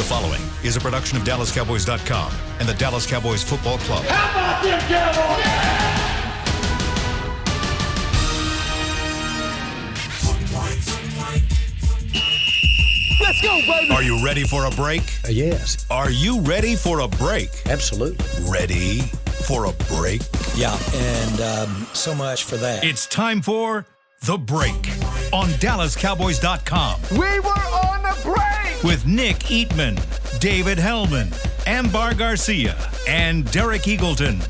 following is a production of DallasCowboys.com and the Dallas Cowboys Football Club. How about them Cowboys? Let's go, baby. Are you ready for a break? Yes. Are you ready for a break? Absolutely. Ready for a break? Yeah, and so much for that. It's time for The Break on DallasCowboys.com. We were on a break. With Nick Eatman, David Hellman, Ambar Garcia, and Derek Eagleton.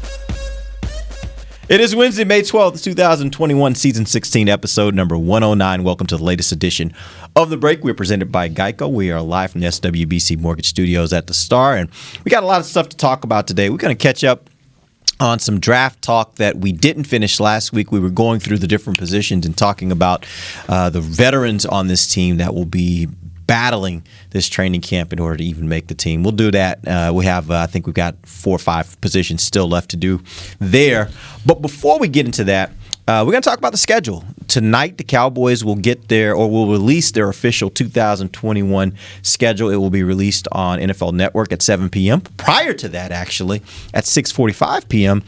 It is Wednesday, May 12th, 2021, Season 16, Episode number 109. Welcome to the latest edition of The Break. We're presented by Geico. We are live from the SWBC Mortgage Studios at the Star, and we got a lot of stuff to talk about today. We're going to catch up on some draft talk that we didn't finish last week. We were going through the different positions and talking about the veterans on this team that will be battling this training camp in order to even make the team. We'll do that. We have, I think we've got 4 or 5 positions still left to do there. But before we get into that, we're going to talk about the schedule. Tonight, the Cowboys will will release their official 2021 schedule. It will be released on NFL Network at 7 p.m. Prior to that, actually, at 6:45 p.m.,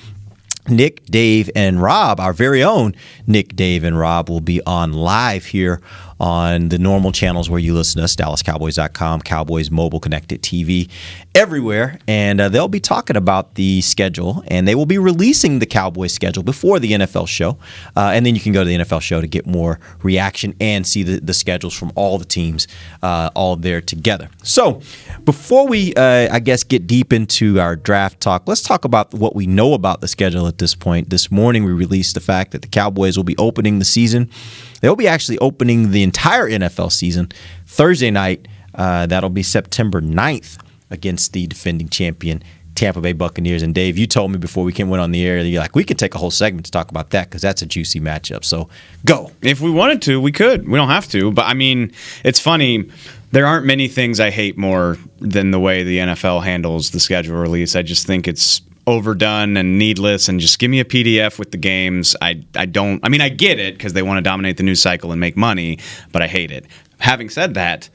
Nick, Dave, and Rob, our very own Nick, Dave, and Rob, will be on live here on the normal channels where you listen to us, DallasCowboys.com, Cowboys Mobile Connected TV, everywhere. And they'll be talking about the schedule, and they will be releasing the Cowboys schedule before the NFL show. And then you can go to the NFL show to get more reaction and see the schedules from all the teams all there together. So before we, get deep into our draft talk, let's talk about what we know about the schedule at this point. This morning, we released the fact that the Cowboys will be opening the season. They'll be actually opening the entire NFL season Thursday night. That'll be September 9th against the defending champion Tampa Bay Buccaneers. And Dave, you told me before we went on the air, you're like, we could take a whole segment to talk about that because that's a juicy matchup. So go. If we wanted to, we could. We don't have to. But, I mean, it's funny. There aren't many things I hate more than the way the NFL handles the schedule release. I just think it's overdone and needless, and just give me a PDF with the games. I get it because they want to dominate the news cycle and make money, but I hate it. Having said that,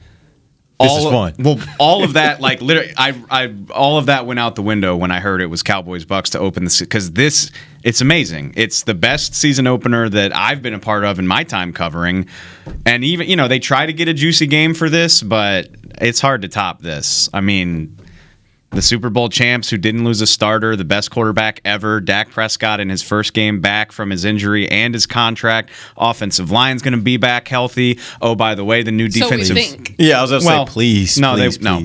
this is fun. Well, all of that, like literally, all of that went out the window when I heard it was Cowboys Bucks to open this, because it's amazing. It's the best season opener that I've been a part of in my time covering, and even they try to get a juicy game for this, but it's hard to top this. I mean, the Super Bowl champs who didn't lose a starter, the best quarterback ever, Dak Prescott in his first game back from his injury and his contract. Offensive line's going to be back healthy. Oh, by the way, the new defensive. So we think. Yeah, I was going to say, please. No,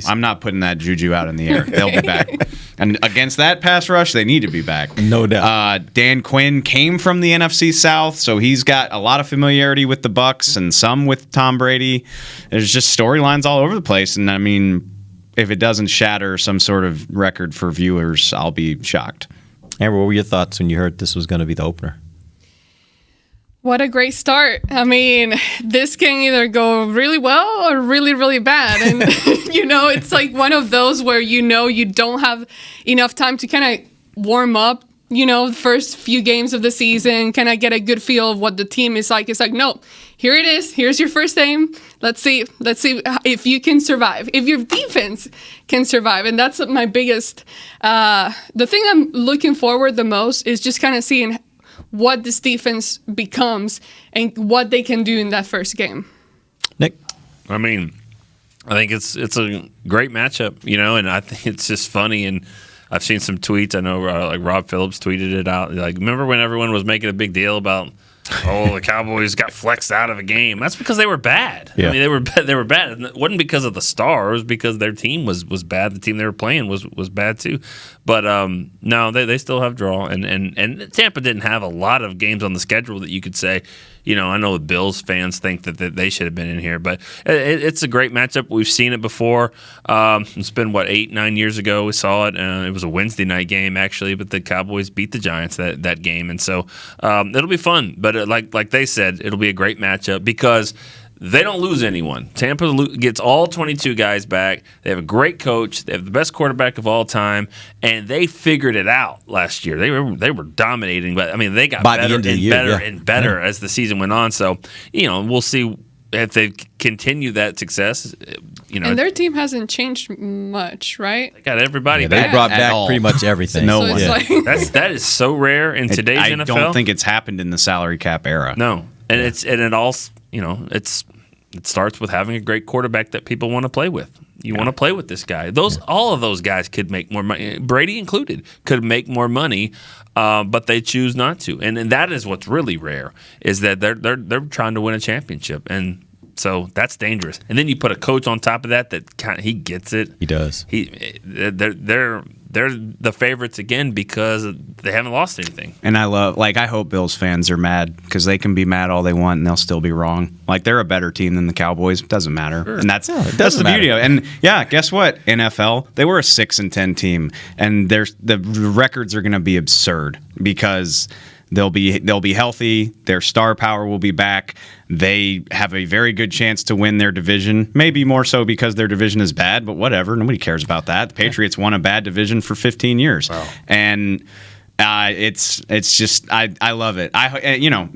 I'm not putting that juju out in the air. They'll be back. And against that pass rush, they need to be back. No doubt. Dan Quinn came from the NFC South, so he's got a lot of familiarity with the Bucs and some with Tom Brady. There's just storylines all over the place, and I mean, if it doesn't shatter some sort of record for viewers, I'll be shocked. Amber, what were your thoughts when you heard this was going to be the opener? What a great start. I mean, this can either go really well or really, really bad. And, it's like one of those where you don't have enough time to kind of warm up, the first few games of the season, kind of get a good feel of what the team is like. It's like, no, here it is. Here's your first game. Let's see if you can survive, if your defense can survive. And that's my biggest, the thing I'm looking forward the most is just kind of seeing what this defense becomes and what they can do in that first game. Nick? I mean, I think it's a great matchup, and I think it's just funny. And I've seen some tweets. I know like Rob Phillips tweeted it out. Like, remember when everyone was making a big deal about, the Cowboys got flexed out of a game? That's because they were bad. Yeah. I mean, they were bad. And it wasn't because of the star. It was because their team was bad. The team they were playing was bad too. But no, they still have draw. And Tampa didn't have a lot of games on the schedule that you could say, I know the Bills fans think that they should have been in here, but it's a great matchup. We've seen it before. It's been, 8-9 years ago we saw it. It was a Wednesday night game, actually, but the Cowboys beat the Giants that game. And so it'll be fun. But like they said, it'll be a great matchup because they don't lose anyone. Tampa gets all 22 guys back. They have a great coach. They have the best quarterback of all time, and they figured it out last year. They were dominating, but I mean they got better and better as the season went on. So we'll see if they continue that success. And their team hasn't changed much, right? They got everybody They back. brought At back all. pretty much everything. No So one. it's Yeah. like That is so rare in today's I NFL. don't think it's happened in the salary cap era. No, and it all it starts with having a great quarterback that people want to play with. You want to play with this guy. All of those guys could make more money, Brady included, could make more money, but they choose not to. And that is what's really rare is that they're trying to win a championship, and so that's dangerous. And then you put a coach on top of that he gets it. He does. They're the favorites again because they haven't lost anything. And I hope Bills fans are mad because they can be mad all they want and they'll still be wrong. Like, they're a better team than the Cowboys. It doesn't matter. Sure. And that's doesn't the beauty matter. of it. And yeah, guess what? NFL, they were a 6-10 team, and the records are going to be absurd because they'll be healthy. Their star power will be back. They have a very good chance to win their division. Maybe more so because their division is bad, but whatever. Nobody cares about that. The Patriots won a bad division for 15 years, and it's just I love it.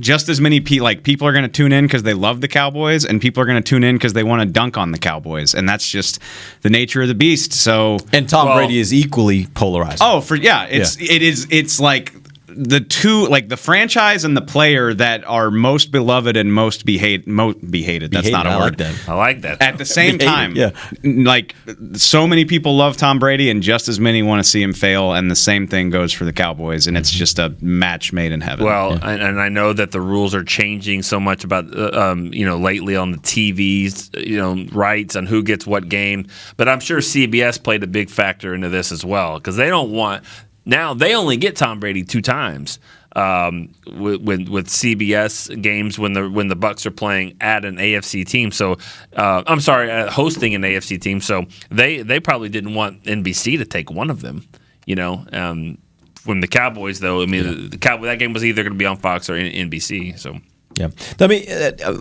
Just as many people are going to tune in because they love the Cowboys, and people are going to tune in because they want to dunk on the Cowboys, and that's just the nature of the beast. So And Tom Brady is equally polarized. It's like the two, like the franchise and the player that are most beloved and most behated. That's not a I word. like that. I like that. At the same time, Yeah. like so many people love Tom Brady, and just as many want to see him fail. And the same thing goes for the Cowboys, and it's just a match made in heaven. Well, and I know that the rules are changing so much about lately on the TVs, rights on who gets what game. But I'm sure CBS played a big factor into this as well because they don't want. Now they only get Tom Brady 2 times with CBS games when the Bucs are playing at an AFC team. So hosting an AFC team. So they probably didn't want NBC to take one of them. When the Cowboys though, the Cowboy that game was either going to be on Fox or NBC. So. Yeah.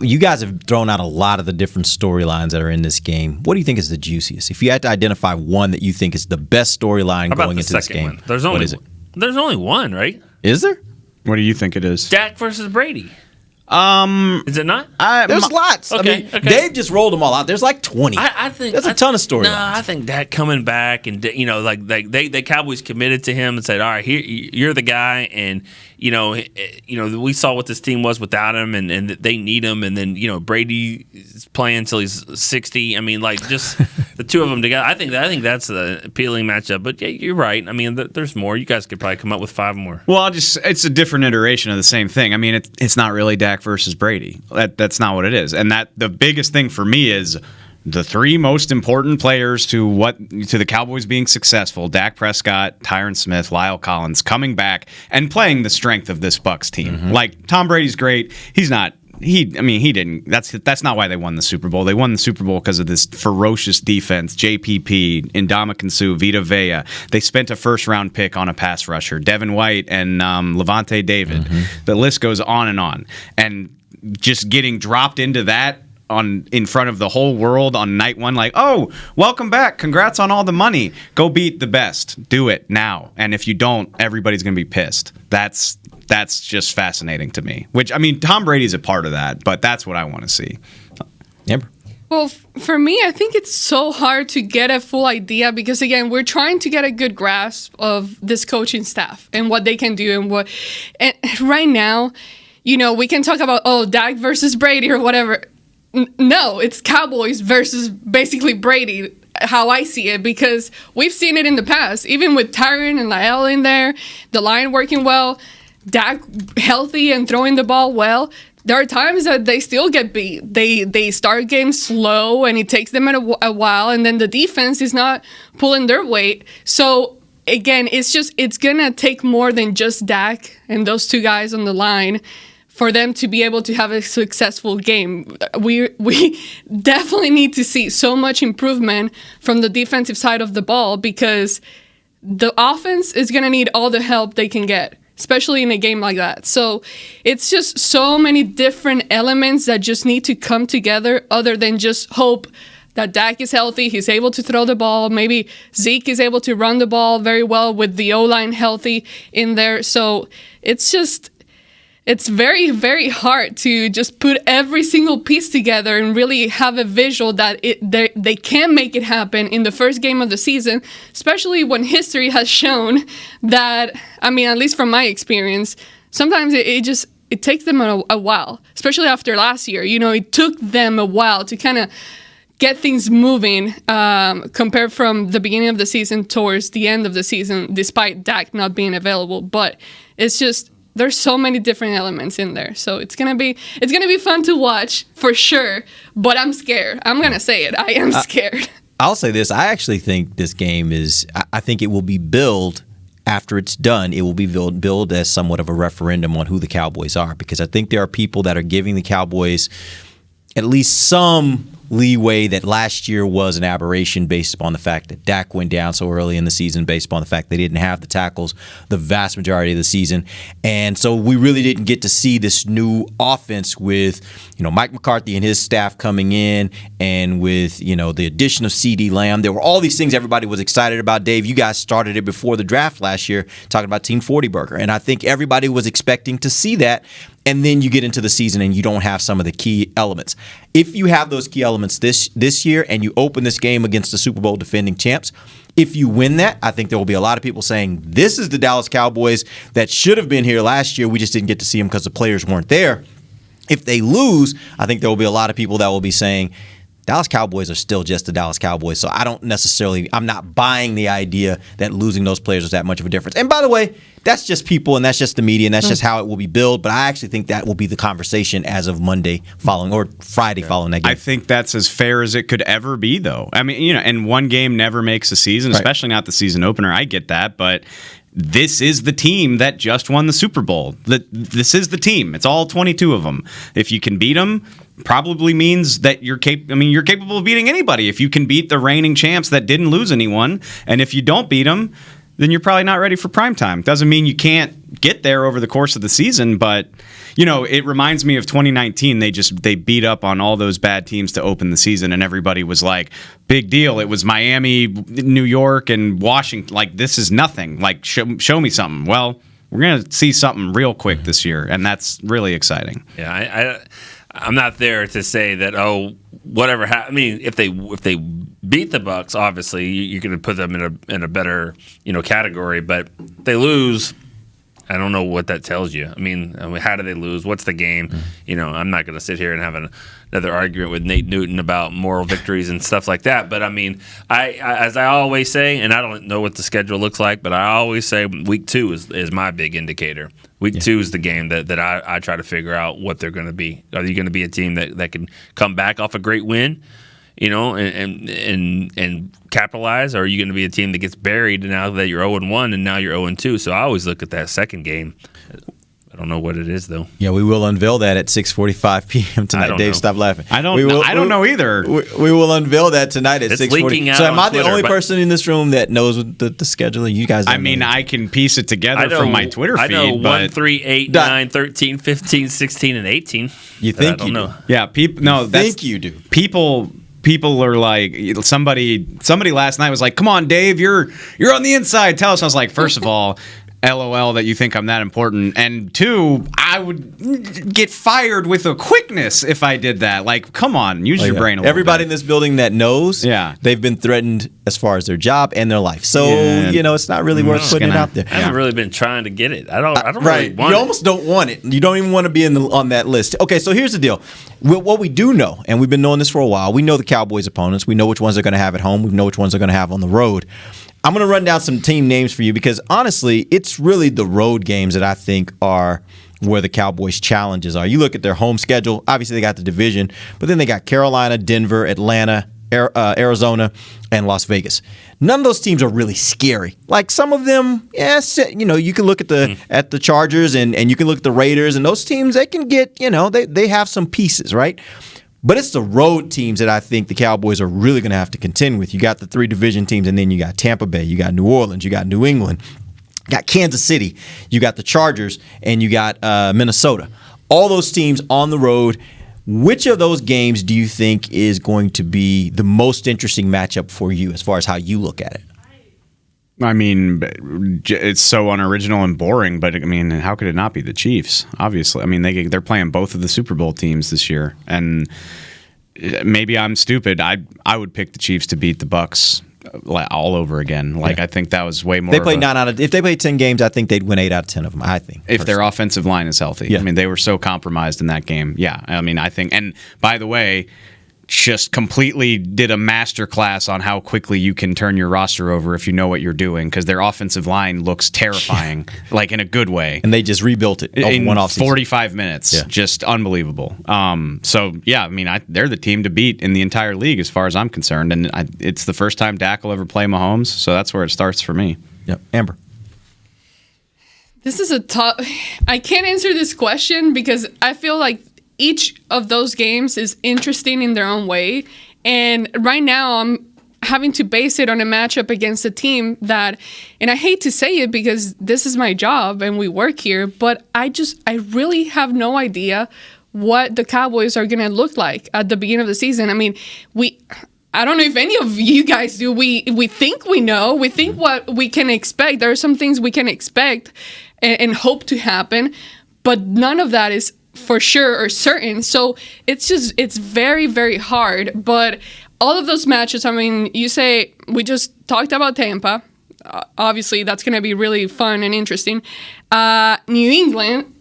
You guys have thrown out a lot of the different storylines that are in this game. What do you think is the juiciest? If you had to identify one that you think is the best storyline going into this game, What is it? There's only one, right? Is there? What do you think it is? Dak versus Brady. Is it not? There's lots. Okay, okay. Dave just rolled them all out. There's like 20. I think there's a ton of storylines. No, I think Dak coming back and the Cowboys committed to him and said, "All right, here you're the guy," and we saw what this team was without him, and they need him, and then Brady is playing until he's 60. Just the two of them together. I think that's an appealing matchup. But yeah, you're right. There's more. You guys could probably come up with 5 more. Well, it's a different iteration of the same thing. It's not really Dak versus Brady. That's not what it is. And that the biggest thing for me is the 3 most important players to the Cowboys being successful: Dak Prescott, Tyron Smith, Lyle Collins, coming back and playing the strength of this Bucs team. Mm-hmm. Like, Tom Brady's great. He's not. He didn't. That's not why they won the Super Bowl. They won the Super Bowl because of this ferocious defense. JPP, Ndamukong Suh, Vita Vea. They spent a first-round pick on a pass rusher, Devin White and Levante David. Mm-hmm. The list goes on, and just getting dropped into that in front of the whole world on night 1, like, oh, welcome back, congrats on all the money, go beat the best, do it now, and if you don't, everybody's gonna be pissed. That's just fascinating to me. Which, Tom Brady's a part of that, but that's what I want to see. Amber? Well, for me, I think it's so hard to get a full idea because, again, we're trying to get a good grasp of this coaching staff and what they can do and right now, we can talk about, Dak versus Brady or whatever. No, it's Cowboys versus basically Brady, how I see it, because we've seen it in the past, even with Tyron and Lyle in there, the line working well, Dak healthy and throwing the ball well. There are times that they still get beat. They start games slow and it takes them a while, and then the defense is not pulling their weight. So again, it's gonna take more than just Dak and those 2 guys on the line for them to be able to have a successful game. We definitely need to see so much improvement from the defensive side of the ball because the offense is going to need all the help they can get, especially in a game like that. So it's just so many different elements that just need to come together other than just hope that Dak is healthy, he's able to throw the ball. Maybe Zeke is able to run the ball very well with the O-line healthy in there. So it's just... it's very, very hard to just put every single piece together and really have a visual that they can make it happen in the first game of the season, especially when history has shown that, I mean, at least from my experience, sometimes it takes them a while, especially after last year. You know, it took them a while to kind of get things moving compared from the beginning of the season towards the end of the season, despite Dak not being available. But it's just, there's so many different elements in there. So it's gonna be fun to watch for sure. But I'm scared. I'm gonna say it. I am scared. I'll say this. I actually think this game is, I think it will be billed after it's done. It will be billed as somewhat of a referendum on who the Cowboys are, because I think there are people that are giving the Cowboys at least some leeway that last year was an aberration based upon the fact that Dak went down so early in the season, based upon the fact they didn't have the tackles the vast majority of the season. And so we really didn't get to see this new offense with, you know, Mike McCarthy and his staff coming in, and with, you know, the addition of CeeDee Lamb. There were all these things everybody was excited about. Dave, you guys started it before the draft last year talking about Team 40 Burger. And I think everybody was expecting to see that. And then you get into the season and you don't have some of the key elements. If you have those key elements this year and you open this game against the Super Bowl defending champs, if you win that, I think there will be a lot of people saying this is the Dallas Cowboys that should have been here last year. We just didn't get to see them because the players weren't there. If they lose, I think there will be a lot of people that will be saying Dallas Cowboys are still just the Dallas Cowboys. So I'm not buying the idea that losing those players was that much of a difference. And by the way, that's just people, and that's just the media, and that's just how it will be billed. But I actually think that will be the conversation as of Monday following, or Friday following that game. I think that's as fair as it could ever be, though. I mean, you know, and one game never makes a season, especially not the season opener. I get that, but this is the team that just won the Super Bowl. This is the team. It's all 22 of them. If you can beat them, probably means that you're capable of beating anybody. If you can beat the reigning champs that didn't lose anyone, and if you don't beat them, then you're probably not ready for prime time. Doesn't mean you can't get there over the course of the season, but you know, it reminds me of 2019. They beat up on all those bad teams to open the season, and everybody was like, big deal. It was Miami, New York, and Washington. Like, this is nothing. Like, show me something. Well, we're going to see something real quick this year, and that's really exciting. Yeah, I'm not there to say that, whatever I mean, if they beat the Bucs, obviously you're going to put them in a better, you know, category. But if they lose, I don't know what that tells you. I mean, how do they lose? What's the game? You know, I'm not going to sit here and have another argument with Nate Newton about moral victories and stuff like that. But I mean, I as I always say, and I don't know what the schedule looks like, but I always say week 2 is my big indicator. Week 2 is the game that I try to figure out what they're going to be. Are you going to be a team that can come back off a great win, you know, and capitalize? Or are you going to be a team that gets buried now that you're 0-1 and now you're 0-2? So I always look at that second game. I don't know what it is, though. Yeah, we will unveil that at 6:45 p.m. tonight. Dave, stop laughing. I don't know either. We will unveil that tonight at 6:40. So am I the only person in this room that knows the scheduling? You guys don't know. I can piece it together from my Twitter feed. I know 1, 3, 8, 9, 13, 15, 16, and 18. You think I don't know. Yeah, think you do. People are like, somebody last night was like, come on, Dave, you're on the inside. Tell us. I was like, first of all, LOL that you think I'm that important. And 2, I would get fired with a quickness if I did that. Like, come on, use your brain a little Everybody bit. in this building that knows, they've been threatened as far as their job and their life. So, you know, it's not really worth putting it out there. I haven't really been trying to get it. I don't really want you it. almost don't want it. You don't even want to be on that list. Okay, so here's the deal. What we do know, and we've been knowing this for a while, we know the Cowboys' opponents. We know which ones they're going to have at home. We know which ones they're going to have on the road. I'm going to run down some team names for you because, honestly, it's really the road games that I think are where the Cowboys' challenges are. You look at their home schedule. Obviously, they got the division, but then they got Carolina, Denver, Atlanta, Arizona, and Las Vegas. None of those teams are really scary. Like, some of them, yes, you know, you can look at the Chargers and you can look at the Raiders, and those teams, they can get, you know, they have some pieces, right? But it's the road teams that I think the Cowboys are really going to have to contend with. You got the 3 division teams, and then you got Tampa Bay, you got New Orleans, you got New England, you got Kansas City, you got the Chargers, and you got Minnesota. All those teams on the road. Which of those games do you think is going to be the most interesting matchup for you as far as how you look at it? I mean, it's so unoriginal and boring, but I mean, how could it not be the Chiefs? Obviously, I mean, they're playing both of the Super Bowl teams this year, and maybe I'm stupid. I would pick the Chiefs to beat the Bucs all over again. Like, I think that was way more. They played 9 out of. If they played 10 games, I think they'd win 8 out of 10 of them. I think if their offensive line is healthy. Yeah. I mean, they were so compromised in that game. Yeah, I mean, I think. And by the way, just completely did a master class on how quickly you can turn your roster over if you know what you're doing, because their offensive line looks terrifying, like in a good way. And they just rebuilt it in one offseason. 45 minutes. Yeah. Just unbelievable. So, yeah, I mean, they're the team to beat in the entire league as far as I'm concerned. And it's the first time Dak will ever play Mahomes, so that's where it starts for me. Yep. Amber. This is a tough. I can't answer this question because I feel like each of those games is interesting in their own way. And right now I'm having to base it on a matchup against a team that, and I hate to say it because this is my job and we work here, but I really have no idea what the Cowboys are going to look like at the beginning of the season. I mean, I don't know if any of you guys do. We think we know. We think what we can expect. There are some things we can expect and hope to happen, but none of that is for sure or certain. So it's very, very hard. But all of those matches, I mean, you say we just talked about Tampa. Obviously, that's going to be really fun and interesting. New England,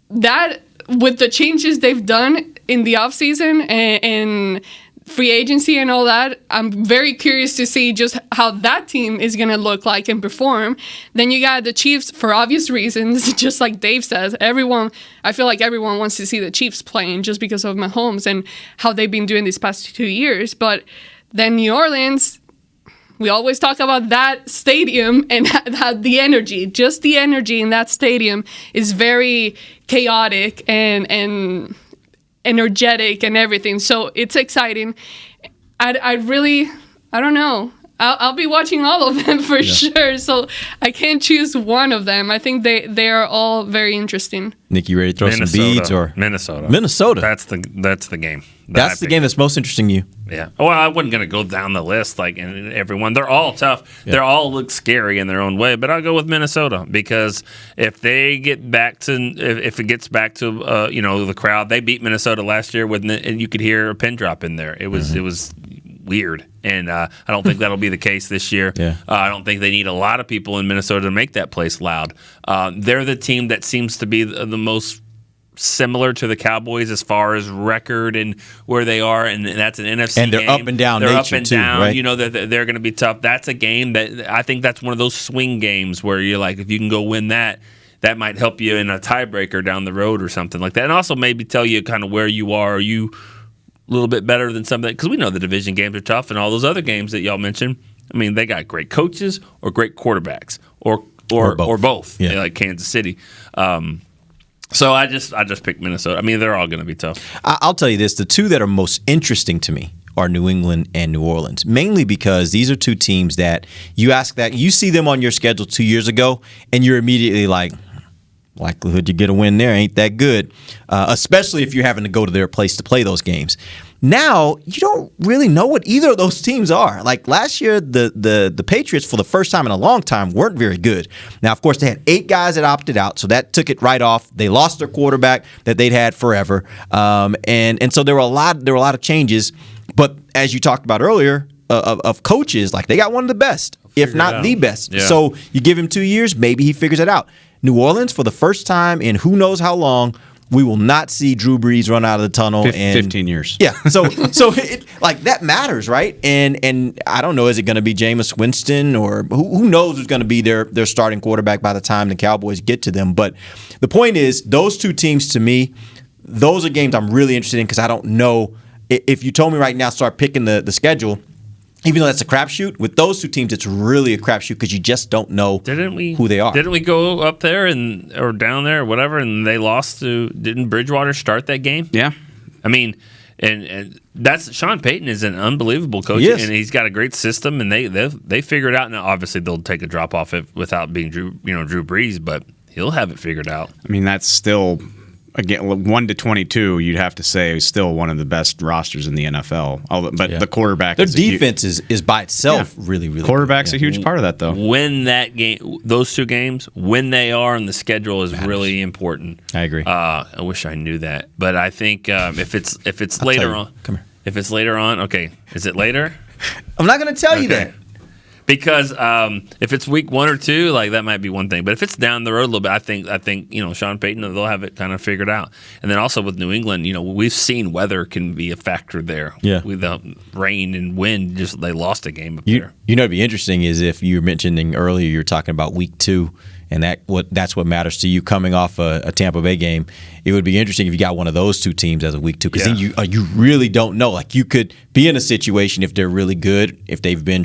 that with the changes they've done in the offseason and free agency and all that, I'm very curious to see just how that team is going to look like and perform. Then you got the Chiefs for obvious reasons, just like Dave says. I feel like everyone wants to see the Chiefs playing just because of Mahomes and how they've been doing these past 2 years. But then New Orleans, we always talk about that stadium and the energy in that stadium is very chaotic and energetic and everything. So it's exciting. I don't know. I'll be watching all of them for sure. So I can't choose one of them. I think they are all very interesting. Nick, you ready to throw some beads or Minnesota? That's the game. That's the game that's most interesting to you. Yeah. Well, I wasn't going to go down the list like and everyone. They're all tough. Yeah. They all look scary in their own way. But I'll go with Minnesota because if it gets back to the crowd, they beat Minnesota last year and you could hear a pin drop in there. It was weird, and I don't think that'll be the case this year. Yeah. I don't think they need a lot of people in Minnesota to make that place loud. They're the team that seems to be the most similar to the Cowboys as far as record and where they are, and that's an NFC and they're game. Up and down. They're nature up and too, down. Right? You know that they're going to be tough. That's a game that I think that's one of those swing games where you're like, if you can go win that might help you in a tiebreaker down the road or something like that, and also maybe tell you kind of where you are. Are you a little bit better than something? Because we know the division games are tough, and all those other games that y'all mentioned. I mean, they got great coaches or great quarterbacks or both. Yeah. Like Kansas City. So I just picked Minnesota. I mean, they're all going to be tough. I'll tell you this: the two that are most interesting to me are New England and New Orleans, mainly because these are two teams that you see them on your schedule 2 years ago, and you're immediately like, likelihood you get a win there ain't that good, especially if you're having to go to their place to play those games. Now, you don't really know what either of those teams are. Like last year, the Patriots, for the first time in a long time, weren't very good. Now, of course, they had 8 guys that opted out, so that took it right off. They lost their quarterback that they'd had forever, and so there were a lot of changes. But as you talked about earlier, of coaches, like they got one of the best, if not the best. Yeah. So you give him 2 years, maybe he figures it out. New Orleans, for the first time in who knows how long, we will not see Drew Brees run out of the tunnel. 15 years. Yeah, so that matters, right? And I don't know, is it going to be Jameis Winston or who knows who's going to be their starting quarterback by the time the Cowboys get to them? But the point is, those two teams to me, those are games I'm really interested in because I don't know. If you told me right now, start picking the schedule, even though that's a crapshoot, with those two teams, it's really a crapshoot because you just don't know who they are. Didn't we go up there or down there or whatever, and they lost to? Didn't Bridgewater start that game? Yeah. I mean, and that's Sean Payton is an unbelievable coach, and he's got a great system, and they figure it out. Now, obviously, they'll take a drop off without being Drew Brees, but he'll have it figured out. I mean, that's still again, 1 to 22, you'd have to say is still one of the best rosters in the NFL. But the quarterback, their defense is by itself really, really. Quarterback's a huge part of that, though. When that game, those two games, when they are on the schedule is really important. I agree. I wish I knew that, but I think if it's later on, come here. If it's later on, okay, is it later? I'm not going to tell you that. Because if it's week 1 or 2, like that might be one thing. But if it's down the road a little bit, I think Sean Payton, they'll have it kind of figured out. And then also with New England, we've seen weather can be a factor there. Yeah. With the rain and wind, just they lost a game up there. It'd be interesting is if you were mentioning earlier, you're talking about week 2. And that's what matters to you coming off a Tampa Bay game. It would be interesting if you got one of those two teams as a week 2, because then you really don't know. Like you could be in a situation if they're really good, if they've been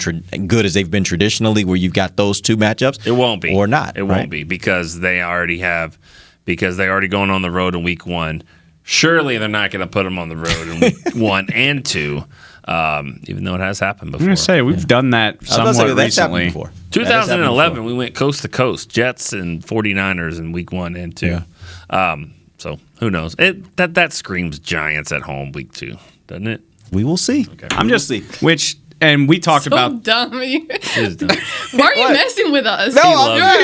good as they've been traditionally, where you've got those two matchups. It won't be or not. It won't be because they already going on the road in week 1. Surely they're not going to put them on the road in week 1 and 2. Even though it has happened before. I'm going to say, we've done that somewhat recently. 2011, we went coast to coast, Jets and 49ers in week 1 and 2. Yeah. So who knows? That screams Giants at home week 2, doesn't it? We will see. Okay. And we talked so about dumb. It is dumb. Why are you messing with us? No,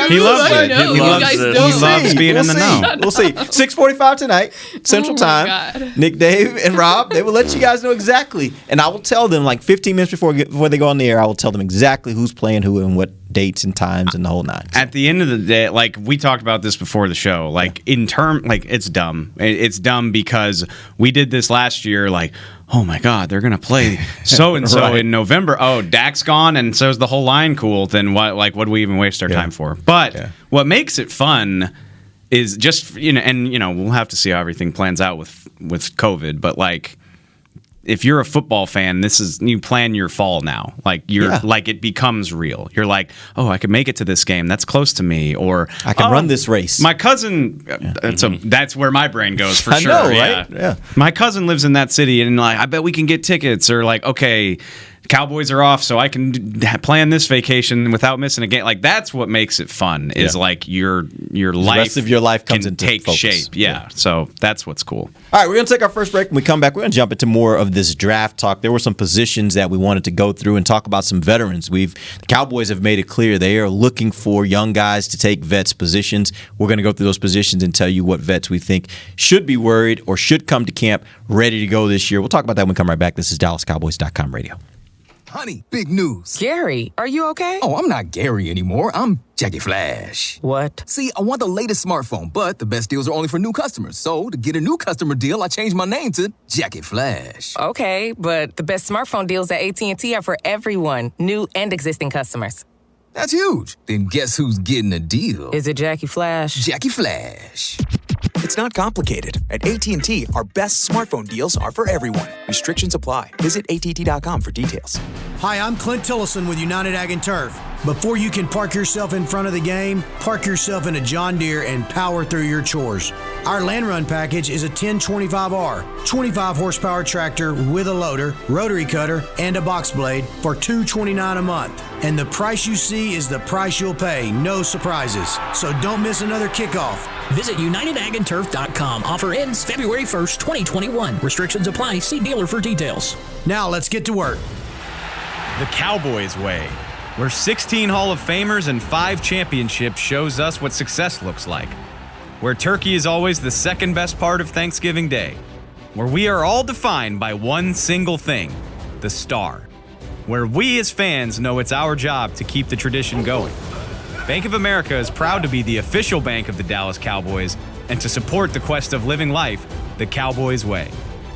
He loves it. You guys don't. He loves being in the know. We'll see. 6:45 tonight, Central Time. God. Nick, Dave, and Rob, they will let you guys know exactly. And I will tell them like 15 minutes before they go on the air, I will tell them exactly who's playing who and what dates and times and the whole nine. At the end of the day, like we talked about this before the show, like it's dumb. It's dumb because we did this last year, like, oh my God, they're gonna play so and so in November. Oh, Dak's gone, and so is the whole line. Cool. Then what? Like, what do we even waste our time for? But what makes it fun is just we'll have to see how everything plans out with COVID. But like, if you're a football fan, you plan your fall now. Like like it becomes real. You're like, oh, I could make it to this game. That's close to me. Or I can run this race. My cousin. That's where my brain goes for sure. I know, right? Yeah. My cousin lives in that city, and like, I bet we can get tickets. Or like, okay, Cowboys are off, so I can plan this vacation without missing a game. Like that's what makes it fun. Is like your life. The rest of your life comes into take focus. shape. Yeah. So that's what's cool. All right, we're going to take our first break. When we come back, we're going to jump into more of this draft talk. There were some positions that we wanted to go through and talk about some veterans. The Cowboys have made it clear they are looking for young guys to take vets positions. We're going to go through those positions and tell you what vets we think should be worried or should come to camp ready to go this year. We'll talk about that when we come right back. This is DallasCowboys.com radio. Honey, big news. Gary, are you okay? Oh, I'm not Gary anymore. I'm Jackie Flash. What? See, I want the latest smartphone, but the best deals are only for new customers. So, to get a new customer deal, I changed my name to Jackie Flash. Okay, but the best smartphone deals at AT&T are for everyone, new and existing customers. That's huge. Then guess who's getting a deal? Is it Jackie Flash? Jackie Flash. It's not complicated. At AT&T, our best smartphone deals are for everyone. Restrictions apply. Visit att.com for details. Hi, I'm Clint Tillison with United Ag and Turf. Before you can park yourself in front of the game, park yourself in a John Deere and power through your chores. Our Land Run package is a 1025R, 25 horsepower tractor with a loader, rotary cutter, and a box blade for $229 a month. And the price you see is the price you'll pay, no surprises. So don't miss another kickoff. Visit UnitedAgAndTurf.com. Offer ends February 1st, 2021. Restrictions apply. See dealer for details. Now let's get to work. The Cowboys way, where 16 Hall of Famers and 5 championships shows us what success looks like. Where turkey is always the second best part of Thanksgiving Day. Where we are all defined by one single thing, the star. Where we as fans know it's our job to keep the tradition going. Bank of America is proud to be the official bank of the Dallas Cowboys and to support the quest of living life the Cowboys way.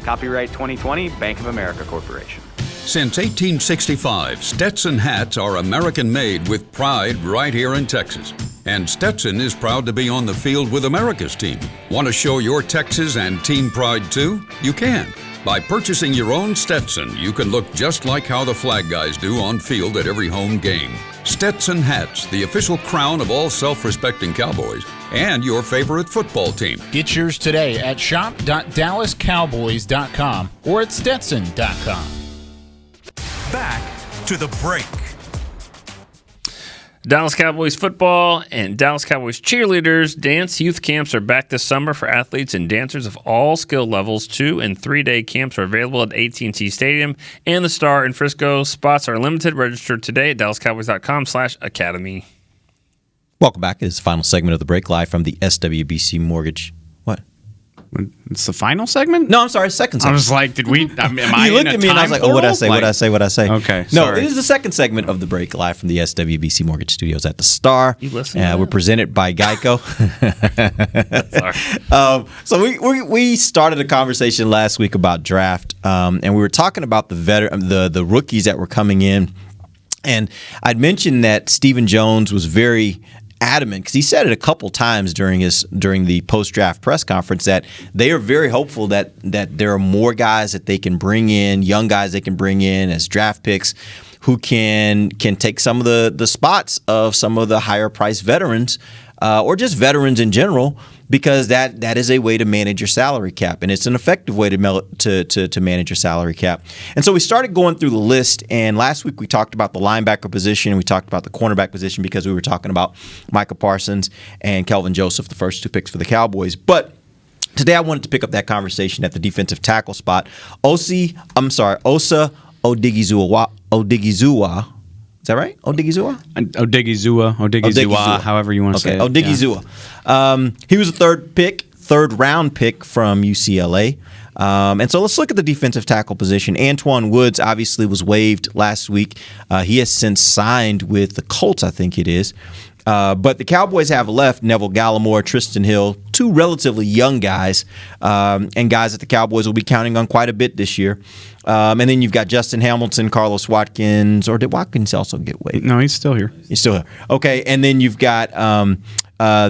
Copyright 2020, Bank of America Corporation. Since 1865, Stetson hats are American-made with pride right here in Texas. And Stetson is proud to be on the field with America's team. Want to show your Texas and team pride too? You can. By purchasing your own Stetson, you can look just like how the flag guys do on field at every home game. Stetson hats, the official crown of all self-respecting Cowboys and your favorite football team. Get yours today at shop.dallascowboys.com or at stetson.com. Back to the break. Dallas Cowboys football and Dallas Cowboys cheerleaders dance youth camps are back this summer for athletes and dancers of all skill levels. 2- and 3-day camps are available at AT&T Stadium and the Star in Frisco. Spots are limited. Register today at DallasCowboys.com/academy. Welcome back. It is the final segment of the break, live from the SWBC Mortgage. What? It's the final segment? No, I'm sorry, second segment. I was like, did we? Am I You looked at me and I was like, oh, what'd I say? What'd I say? Okay, No, sorry. it is the second segment of the break, live from the SWBC Mortgage Studios at the Star. You listen to We're presented by Geico. Sorry. So we started a conversation last week about draft, and we were talking about the rookies that were coming in. And I'd mentioned that Stephen Jones was very adamant, because he said it a couple times during the post-draft press conference, that they are very hopeful that there are more guys that they can bring in, young guys they can bring in as draft picks, who can take some of the spots of some of the higher priced veterans, or just veterans in general, because that is a way to manage your salary cap, and it's an effective way to manage your salary cap. And so we started going through the list, and last week we talked about the linebacker position, and we talked about the cornerback position, because we were talking about Micah Parsons and Kelvin Joseph, the first 2 picks for the Cowboys. But today I wanted to pick up that conversation at the defensive tackle spot. Osa Odigizua. Is that right? Odigizua, however you want to say it. Odigizua. He was a third round pick from UCLA. And so let's look at the defensive tackle position. Antoine Woods obviously was waived last week. He has since signed with the Colts, I think it is. But the Cowboys have left Neville Gallimore, Tristan Hill, 2 relatively young guys, and guys that the Cowboys will be counting on quite a bit this year. And then you've got Justin Hamilton, Carlos Watkins, or did Watkins also get waived? No, he's still here. He's still here. Okay, and then you've got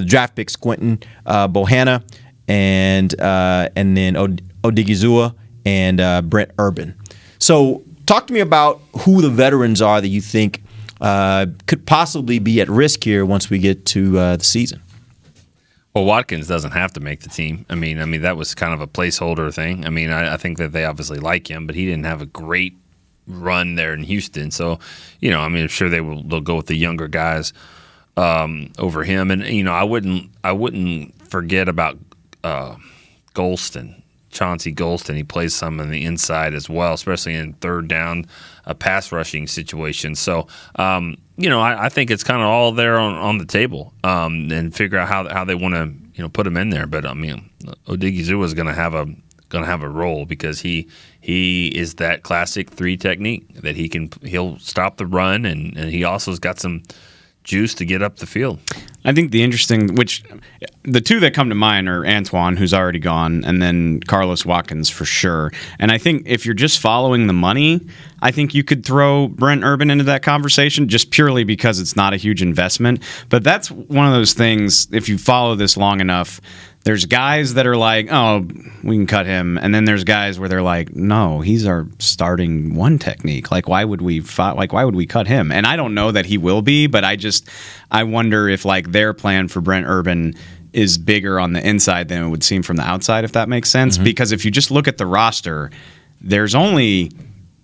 draft picks Quentin Bohanna, and then Odigizua and Brent Urban. So talk to me about who the veterans are that you think could possibly be at risk here once we get to the season. Well, Watkins doesn't have to make the team. I mean that was kind of a placeholder thing. I mean, I think that they obviously like him, but he didn't have a great run there in Houston. So, I'm sure they'll go with the younger guys over him. And I wouldn't forget about Golston. Chauncey Golston, he plays some on the inside as well, especially in third down, pass rushing situations. So, I think it's kind of all there on the table, and figure out how they want to put him in there. But Odigizua is going to have a role, because he is that classic 3 technique that he'll stop the run, and he also has got some juice to get up the field. I think the 2 that come to mind are Antoine, who's already gone, and then Carlos Watkins for sure. And I think if you're just following the money, I think you could throw Brent Urban into that conversation, just purely because it's not a huge investment. But that's one of those things, if you follow this long enough, there's guys that are like, oh, we can cut him. And then there's guys where they're like, no, he's our starting 1 technique. Like, why would we cut him? And I don't know that he will be, but I wonder if their plan for Brent Urban is bigger on the inside than it would seem from the outside, if that makes sense. Mm-hmm. Because if you just look at the roster, there's only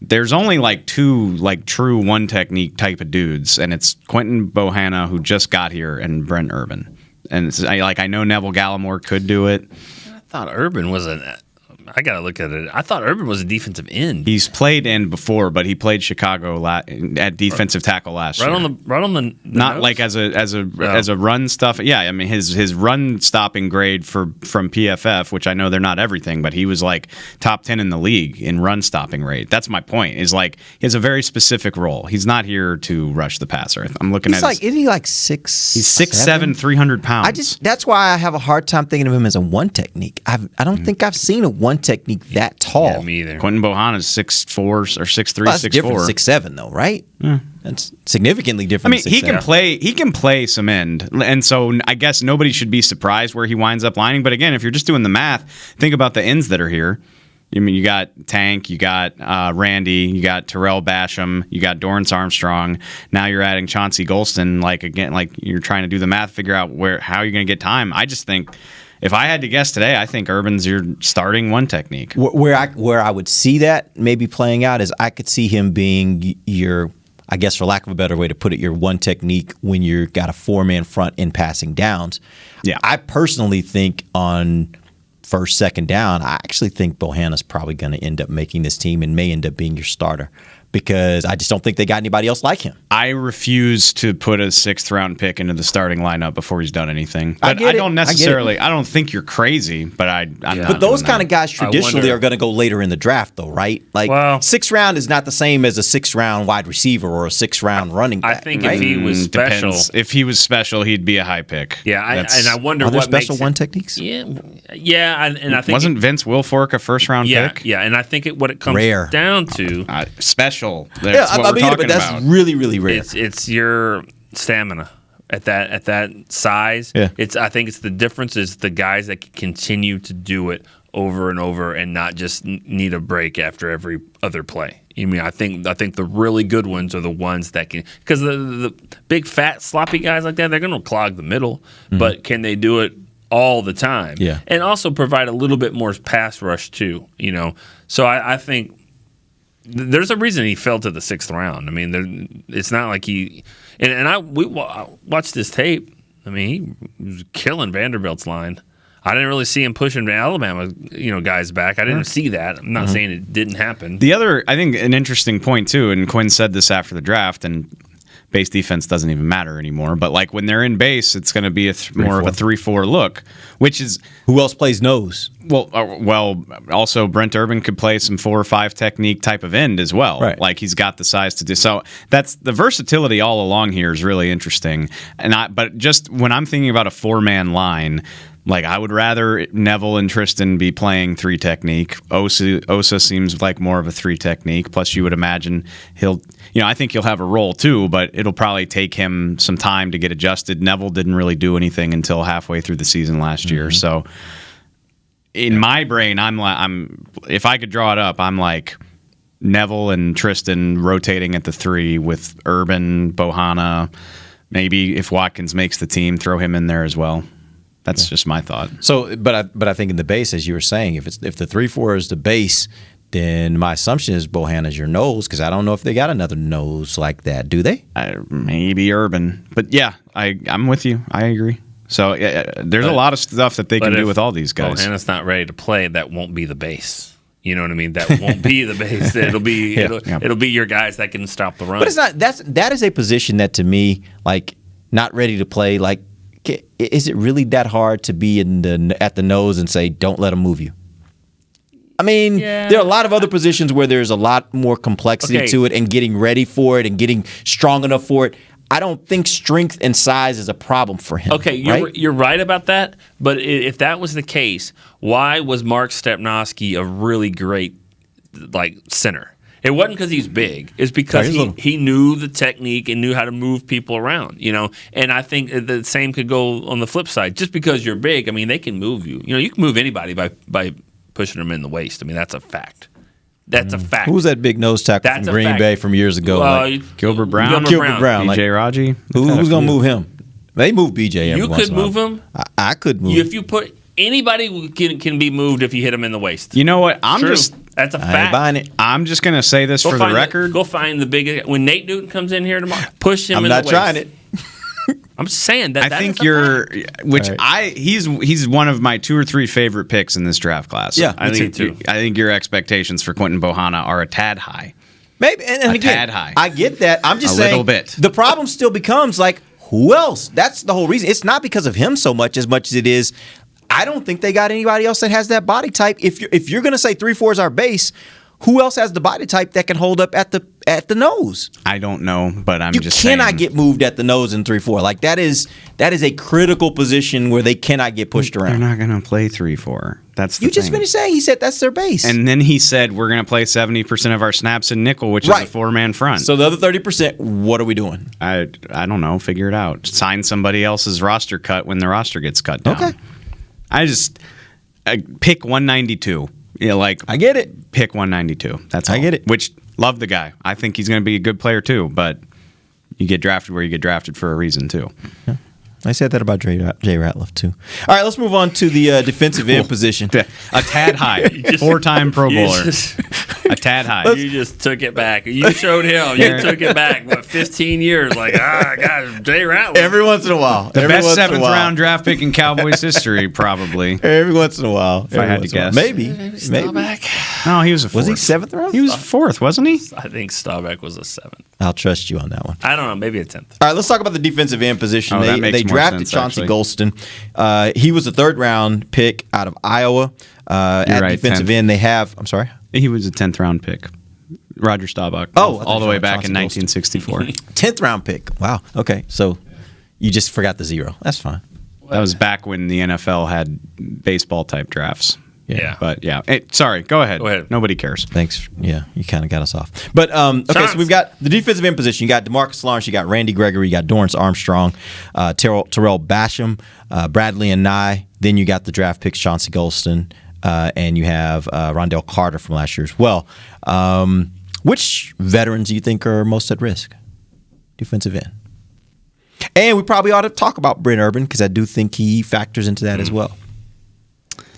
2 true 1 technique type of dudes, and it's Quentin Bohanna, who just got here, and Brent Urban. And I know Neville Gallimore could do it. I thought Urban was I got to look at it. I thought Urban was a defensive end. He's played end before, but he played Chicago at defensive tackle last year. Right on the not nose? Like as a run stuff. Yeah, I mean his run stopping grade from PFF, which I know they're not everything, but he was top 10 in the league in run stopping rate. That's my point. Is he has a very specific role. He's not here to rush the passer. I'm looking at. Isn't he 6'? He's 6'7", 300 pounds. That's why I have a hard time thinking of him as a 1 technique. I don't think I've seen a 1 technique that tall. Yeah, me either. Quentin Bohanna is 6'4" or 6'3", that's 6'4". Different 6'7", though, right? Yeah. That's significantly different. I mean, he can play some end, and so I guess nobody should be surprised where he winds up lining. But again, if you're just doing the math, think about the ends that are here. I mean, you got Tank, you got Randy, you got Terrell Basham, you got Dorrance Armstrong. Now you're adding Chauncey Golston. You're trying to do the math, figure out how you're going to get time. I just think, if I had to guess today, I think Urban's your starting 1 technique. Where I would see that maybe playing out is I could see him being your I guess for lack of a better way to put it, your one technique when you've got a 4-man front in passing downs. Yeah. I personally think on first, second down, I actually think Bohanna's probably going to end up making this team and may end up being your starter because I just don't think they got anybody else like him. I refuse to put a 6th-round pick into the starting lineup before he's done anything. But I don't necessarily. I don't think you're crazy, but I'm not. But those kind of guys traditionally are going to go later in the draft, though, right? Like 6th round is not the same as a 6th-round wide receiver or a 6th-round running back. I think right? if he was special, if he was special, he'd be a high pick. Yeah, and I wonder are there what special makes one techniques. Yeah, and I think wasn't Vince Wilfork a 1st-round pick? Yeah, and I think what it comes Rare. down to special. That's what we're talking but that's about. really, really rare. It's your stamina at that size. Yeah. I think it's the difference is the guys that can continue to do it over and over and not just need a break after every other play. I mean, I think the really good ones are the ones that can, because the big fat sloppy guys like that, they're going to clog the middle, but can they do it all the time? Yeah. And also provide a little bit more pass rush too, So I think there's a reason he fell to the 6th round. I mean, it's not like we watched this tape. I mean, he was killing Vanderbilt's line. I didn't really see him pushing Alabama, guys back. I didn't see that. I'm not saying it didn't happen. The other, I think, an interesting point too, and Quinn said this after the draft, and base defense doesn't even matter anymore. But like when they're in base, it's going to be more of a 3-4 look, which is who else plays nose? Well, also Brent Urban could play some 4 or 5 technique type of end as well. Right. Like he's got the size to do. So that's the versatility all along here is really interesting. But just when I'm thinking about a 4-man line, like I would rather Neville and Tristan be playing 3 technique. Osa seems like more of a 3 technique. Plus, you would imagine I think he'll have a role too, but it'll probably take him some time to get adjusted. Neville didn't really do anything until halfway through the season last year. So in my brain, I'm if I could draw it up, I'm like Neville and Tristan rotating at the 3 with Urban, Bohanna. Maybe if Watkins makes the team, throw him in there as well. That's just my thought. So, but I think in the base, as you were saying, if the 3-4 is the base, then my assumption is Bohanna's your nose because I don't know if they got another nose like that. Do they? Maybe Urban, but yeah, I'm with you. I agree. So there's a lot of stuff that they can do with all these guys. Bohanna's not ready to play. That won't be the base. You know what I mean? That won't be the base. It'll be it'll be your guys that can stop the run. But it's not. That is a position that to me, like, not ready to play. Like, is it really that hard to be at the nose and say, don't let them move you? I mean, there are a lot of other positions where there's a lot more complexity to it and getting ready for it and getting strong enough for it. I don't think strength and size is a problem for him. Okay, you're right about that. But if that was the case, why was Mark Stepnoski a really great center? It wasn't because he's big. It's because he knew the technique and knew how to move people around, And I think the same could go on the flip side. Just because you're big, I mean, they can move you. You can move anybody by pushing them in the waist. I mean, that's a fact. That's a fact. Who was that big nose tackle from Green Bay from years ago? Gilbert Brown. BJ Raji. Who's going to move him? They move BJ every once in a while. You could move him? I could move If you put anybody can be moved if you hit him in the waist. You know what? That's a fact. I ain't buying it. I'm just going to say this for the record. Go find the biggest. When Nate Newton comes in here tomorrow, push him in the waist. I'm not trying it. I'm just saying that. I think he's one of my 2 or 3 favorite picks in this draft class. Yeah, I think your expectations for Quentin Bohanna are a tad high. Maybe and again, tad high. I get that. I'm just saying a little bit. The problem still becomes like, who else? That's the whole reason. It's not because of him so much as it is. I don't think they got anybody else that has that body type. If you're going to say 3-4 is our base, who else has the body type that can hold up at the nose? I don't know, but I'm just saying. You cannot get moved at the nose in 3-4. Like that is a critical position where they cannot get pushed around. They're not going to play 3-4. That's the You just finished saying he said that's their base. And then he said we're going to play 70% of our snaps in nickel, which is a 4-man front. So the other 30%, what are we doing? I don't know. Figure it out. Sign somebody else's roster cut when the roster gets cut down. Okay. I pick 192. I get it. Pick 192. That's all. I get it. Which, love the guy. I think he's going to be a good player too, but you get drafted where you get drafted for a reason too. Yeah. I said that about Jay Ratliff too. All right, let's move on to the defensive end position. A tad high. 4-time Pro Bowler. A tad high. You just took it back. You showed him. You took it back. What, 15 years? Like, gosh, Jay Ratliff. Every once in a while. The best 7th round draft pick in Cowboys history, probably. Every once in a while. If I had to guess. Maybe. Staubach. No, he was a 4th. Was he 7th round? He was 4th, wasn't he? I think Staubach was a 7th. I'll trust you on that one. I don't know. Maybe a 10th. All right, let's talk about the defensive end position. That makes They more drafted sense, Chauncey actually. Golston. He was a 3rd round pick out of Iowa. At right, defensive 10th. end, they have. I'm sorry? He was a 10th round pick. Roger Staubach. Oh, all the way back Chauncey in 1964. 10th round pick. Wow. Okay, so you just forgot the 0. That's fine. That was back when the NFL had baseball type drafts. Yeah. But yeah. Hey, sorry, go ahead. Go ahead. Nobody cares. Thanks. Yeah, you kind of got us off. But okay, so we've got the defensive end position. You got DeMarcus Lawrence, you got Randy Gregory, you got Dorrance Armstrong, Terrell Basham, Bradley and Nye. Then you got the draft picks, Chauncey Golston, and you have Rondell Carter from last year as well. Which veterans do you think are most at risk? Defensive end. And we probably ought to talk about Brent Urban because I do think he factors into that as well.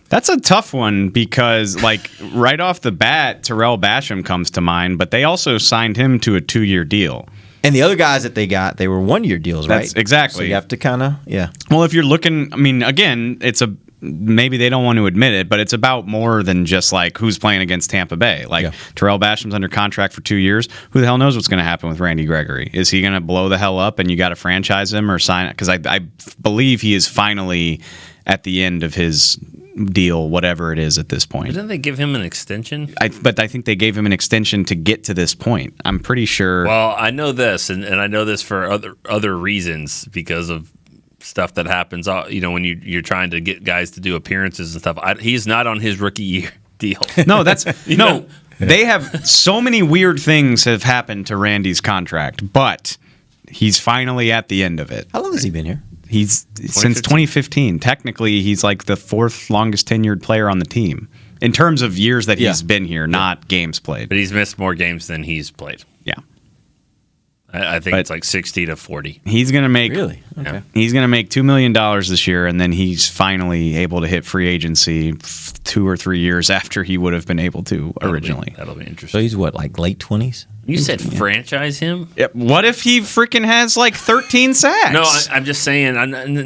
That's a tough one because, like, right off the bat, Terrell Basham comes to mind, but they also signed him to a 2-year deal. And the other guys that they got, they were 1-year deals, right? That's exactly. So you have to kind of, Well, if you're looking, I mean, again, maybe they don't want to admit it, but it's about more than just like who's playing against Tampa Bay. Like Terrell Basham's under contract for 2 years. Who the hell knows what's going to happen with Randy Gregory? Is he going to blow the hell up and you got to franchise him or sign it? Because I believe he is finally at the end of his deal, whatever it is at this point. Didn't they give him an extension? But I think they gave him an extension to get to this point. I'm pretty sure. Well, I know this, and I know this for other reasons because of stuff that happens. When you're trying to get guys to do appearances and stuff. He's not on his rookie year deal. No, that's no. They have so many weird things have happened to Randy's contract, but he's finally at the end of it. How long has he been here? He's since 2015. Technically, he's like the 4th longest tenured player on the team in terms of years that he's been here, not games played. But he's missed more games than he's played. Yeah. I think it's like 60 to 40. He's going to make Really? Okay. He's going to make $2 million this year, and then he's finally able to hit free agency 2 or 3 years after he would have been able to originally. That'll be So interesting. he's what, like late 20s? You said franchise him? Yeah, what if he freaking has like 13 sacks? No, I'm just saying.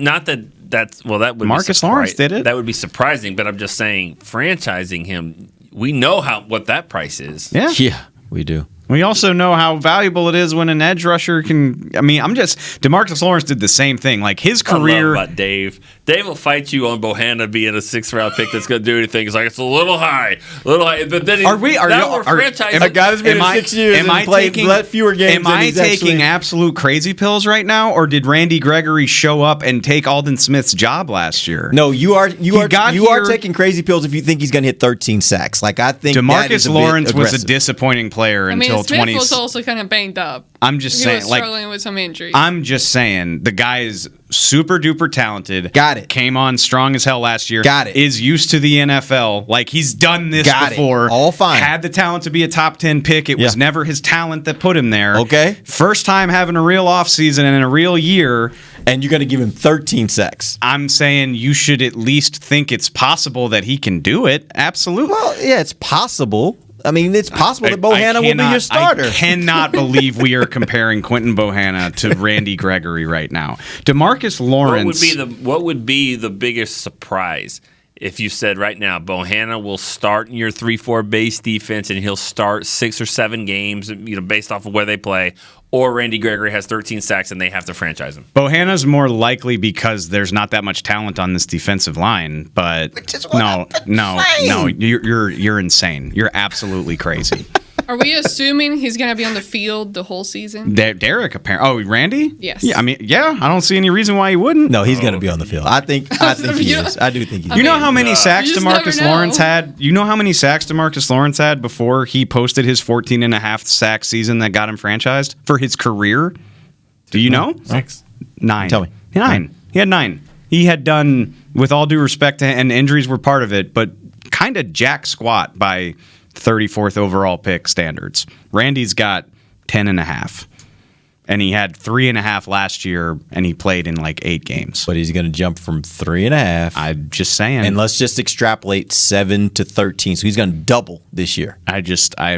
Not that that's well. That would Marcus Lawrence did it. That would be surprising, but I'm just saying franchising him. We know what that price is. Yeah, we do. We also know how valuable it is when an edge rusher can. I mean, DeMarcus Lawrence did the same thing. Like his career. I love about Dave. Dave will fight you on Bohanna being a 6th round pick that's going to do anything. It's like it's a little high. But then Are we? Are now you? we're franchising. A guy that's been in 6 years and played fewer games. Am I taking absolute crazy pills right now, or did Randy Gregory show up and take Alden Smith's job last year? No, you are taking crazy pills if you think he's going to hit 13 sacks. Like I think DeMarcus Lawrence was a disappointing player until Smith 20. was also kind of banged up. I'm just He saying, was like struggling with some injuries. I'm just saying, the guy is super duper talented. Got it. Came on strong as hell last year. Got it. Is used to the NFL. Like he's done this before. All fine. Had the talent to be a top 10 pick. It was never his talent that put him there. Okay. First time having a real offseason and in a real year. And you're going to give him 13 sacks. I'm saying you should at least think it's possible that he can do it. Absolutely. Well, yeah, it's possible. I mean, it's possible that Bohanna will be your starter. I cannot believe we are comparing Quentin Bohanna to Randy Gregory right now. DeMarcus Lawrence. What would be the biggest surprise if you said right now Bohanna will start in your 3-4 base defense and he'll start 6 or 7 games, based off of where they play, or Randy Gregory has 13 sacks and they have to franchise him? Bohanna's more likely because there's not that much talent on this defensive line. But no, you're insane. You're absolutely crazy. Are we assuming he's going to be on the field the whole season? Derek, apparently. Oh, Randy? Yes. Yeah, I don't see any reason why he wouldn't. No, he's going to be on the field. I think he is. I do think he is. You know how many sacks you just DeMarcus never know. Lawrence had? You know how many sacks DeMarcus Lawrence had before he posted his 14.5 sack season that got him franchised for his career? Do you know? 6. 9. Tell me. 9. He had 9. He had done, with all due respect, and injuries were part of it, but kind of jack squat by 34th overall pick standards. Randy's got 10.5. And he had 3.5 last year, and he played in like 8 games. But he's going to jump from 3.5. I'm just saying. And let's just extrapolate 7 to 13. So he's going to double this year.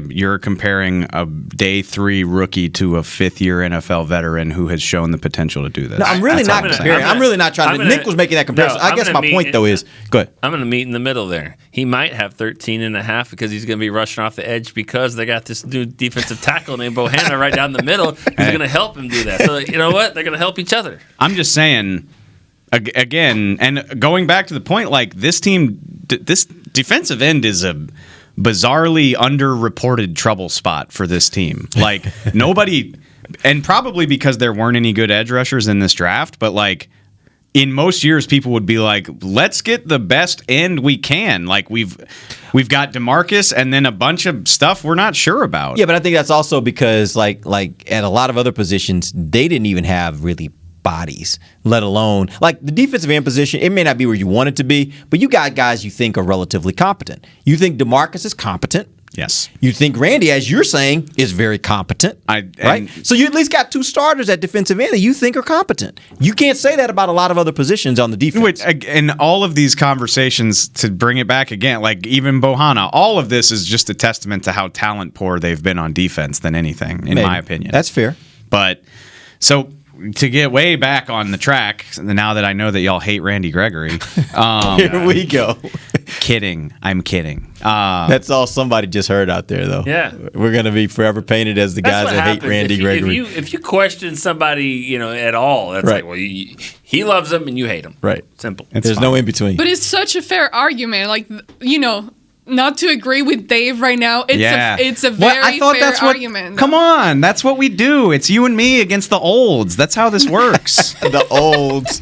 You're comparing a day 3 rookie to a 5th-year NFL veteran who has shown the potential to do this. No, I'm really not comparing. I'm really not trying to. Nick was making that comparison. I guess my point, though, is go ahead. I'm going to meet in the middle there. He might have 13.5 because he's going to be rushing off the edge because they got this new defensive tackle named Bohanna right down the middle. He's going to help him do that. So you know what? They're going to help each other. I'm just saying, again, and going back to the point, like this team, this defensive end is a bizarrely underreported trouble spot for this team. Like nobody, and probably because there weren't any good edge rushers in this draft, but like in most years, people would be like, let's get the best end we can. Like we've got DeMarcus and then a bunch of stuff we're not sure about. Yeah, but I think that's also because like at a lot of other positions, they didn't even have really bodies, let alone like the defensive end position. It may not be where you want it to be, but you got guys you think are relatively competent. You think DeMarcus is competent. Yes. You think Randy, as you're saying, is very competent, right? So you at least got 2 starters at defensive end that you think are competent. You can't say that about a lot of other positions on the defense. And all of these conversations, to bring it back again, like even Bohanna, all of this is just a testament to how talent poor they've been on defense than anything, in my opinion. That's fair. But so to get way back on the track, now that I know that y'all hate Randy Gregory. Here we go. Kidding. I'm kidding. That's all somebody just heard out there, though. Yeah. We're going to be forever painted as the guys that hate Randy Gregory. If you question somebody, at all, that's right. Like, well, he loves them and you hate him. Right. Simple. There's no in between. But it's such a fair argument. Like, not to agree with Dave right now. It's a very fair argument. Come on. That's what we do. It's you and me against the olds. That's how this works. The olds.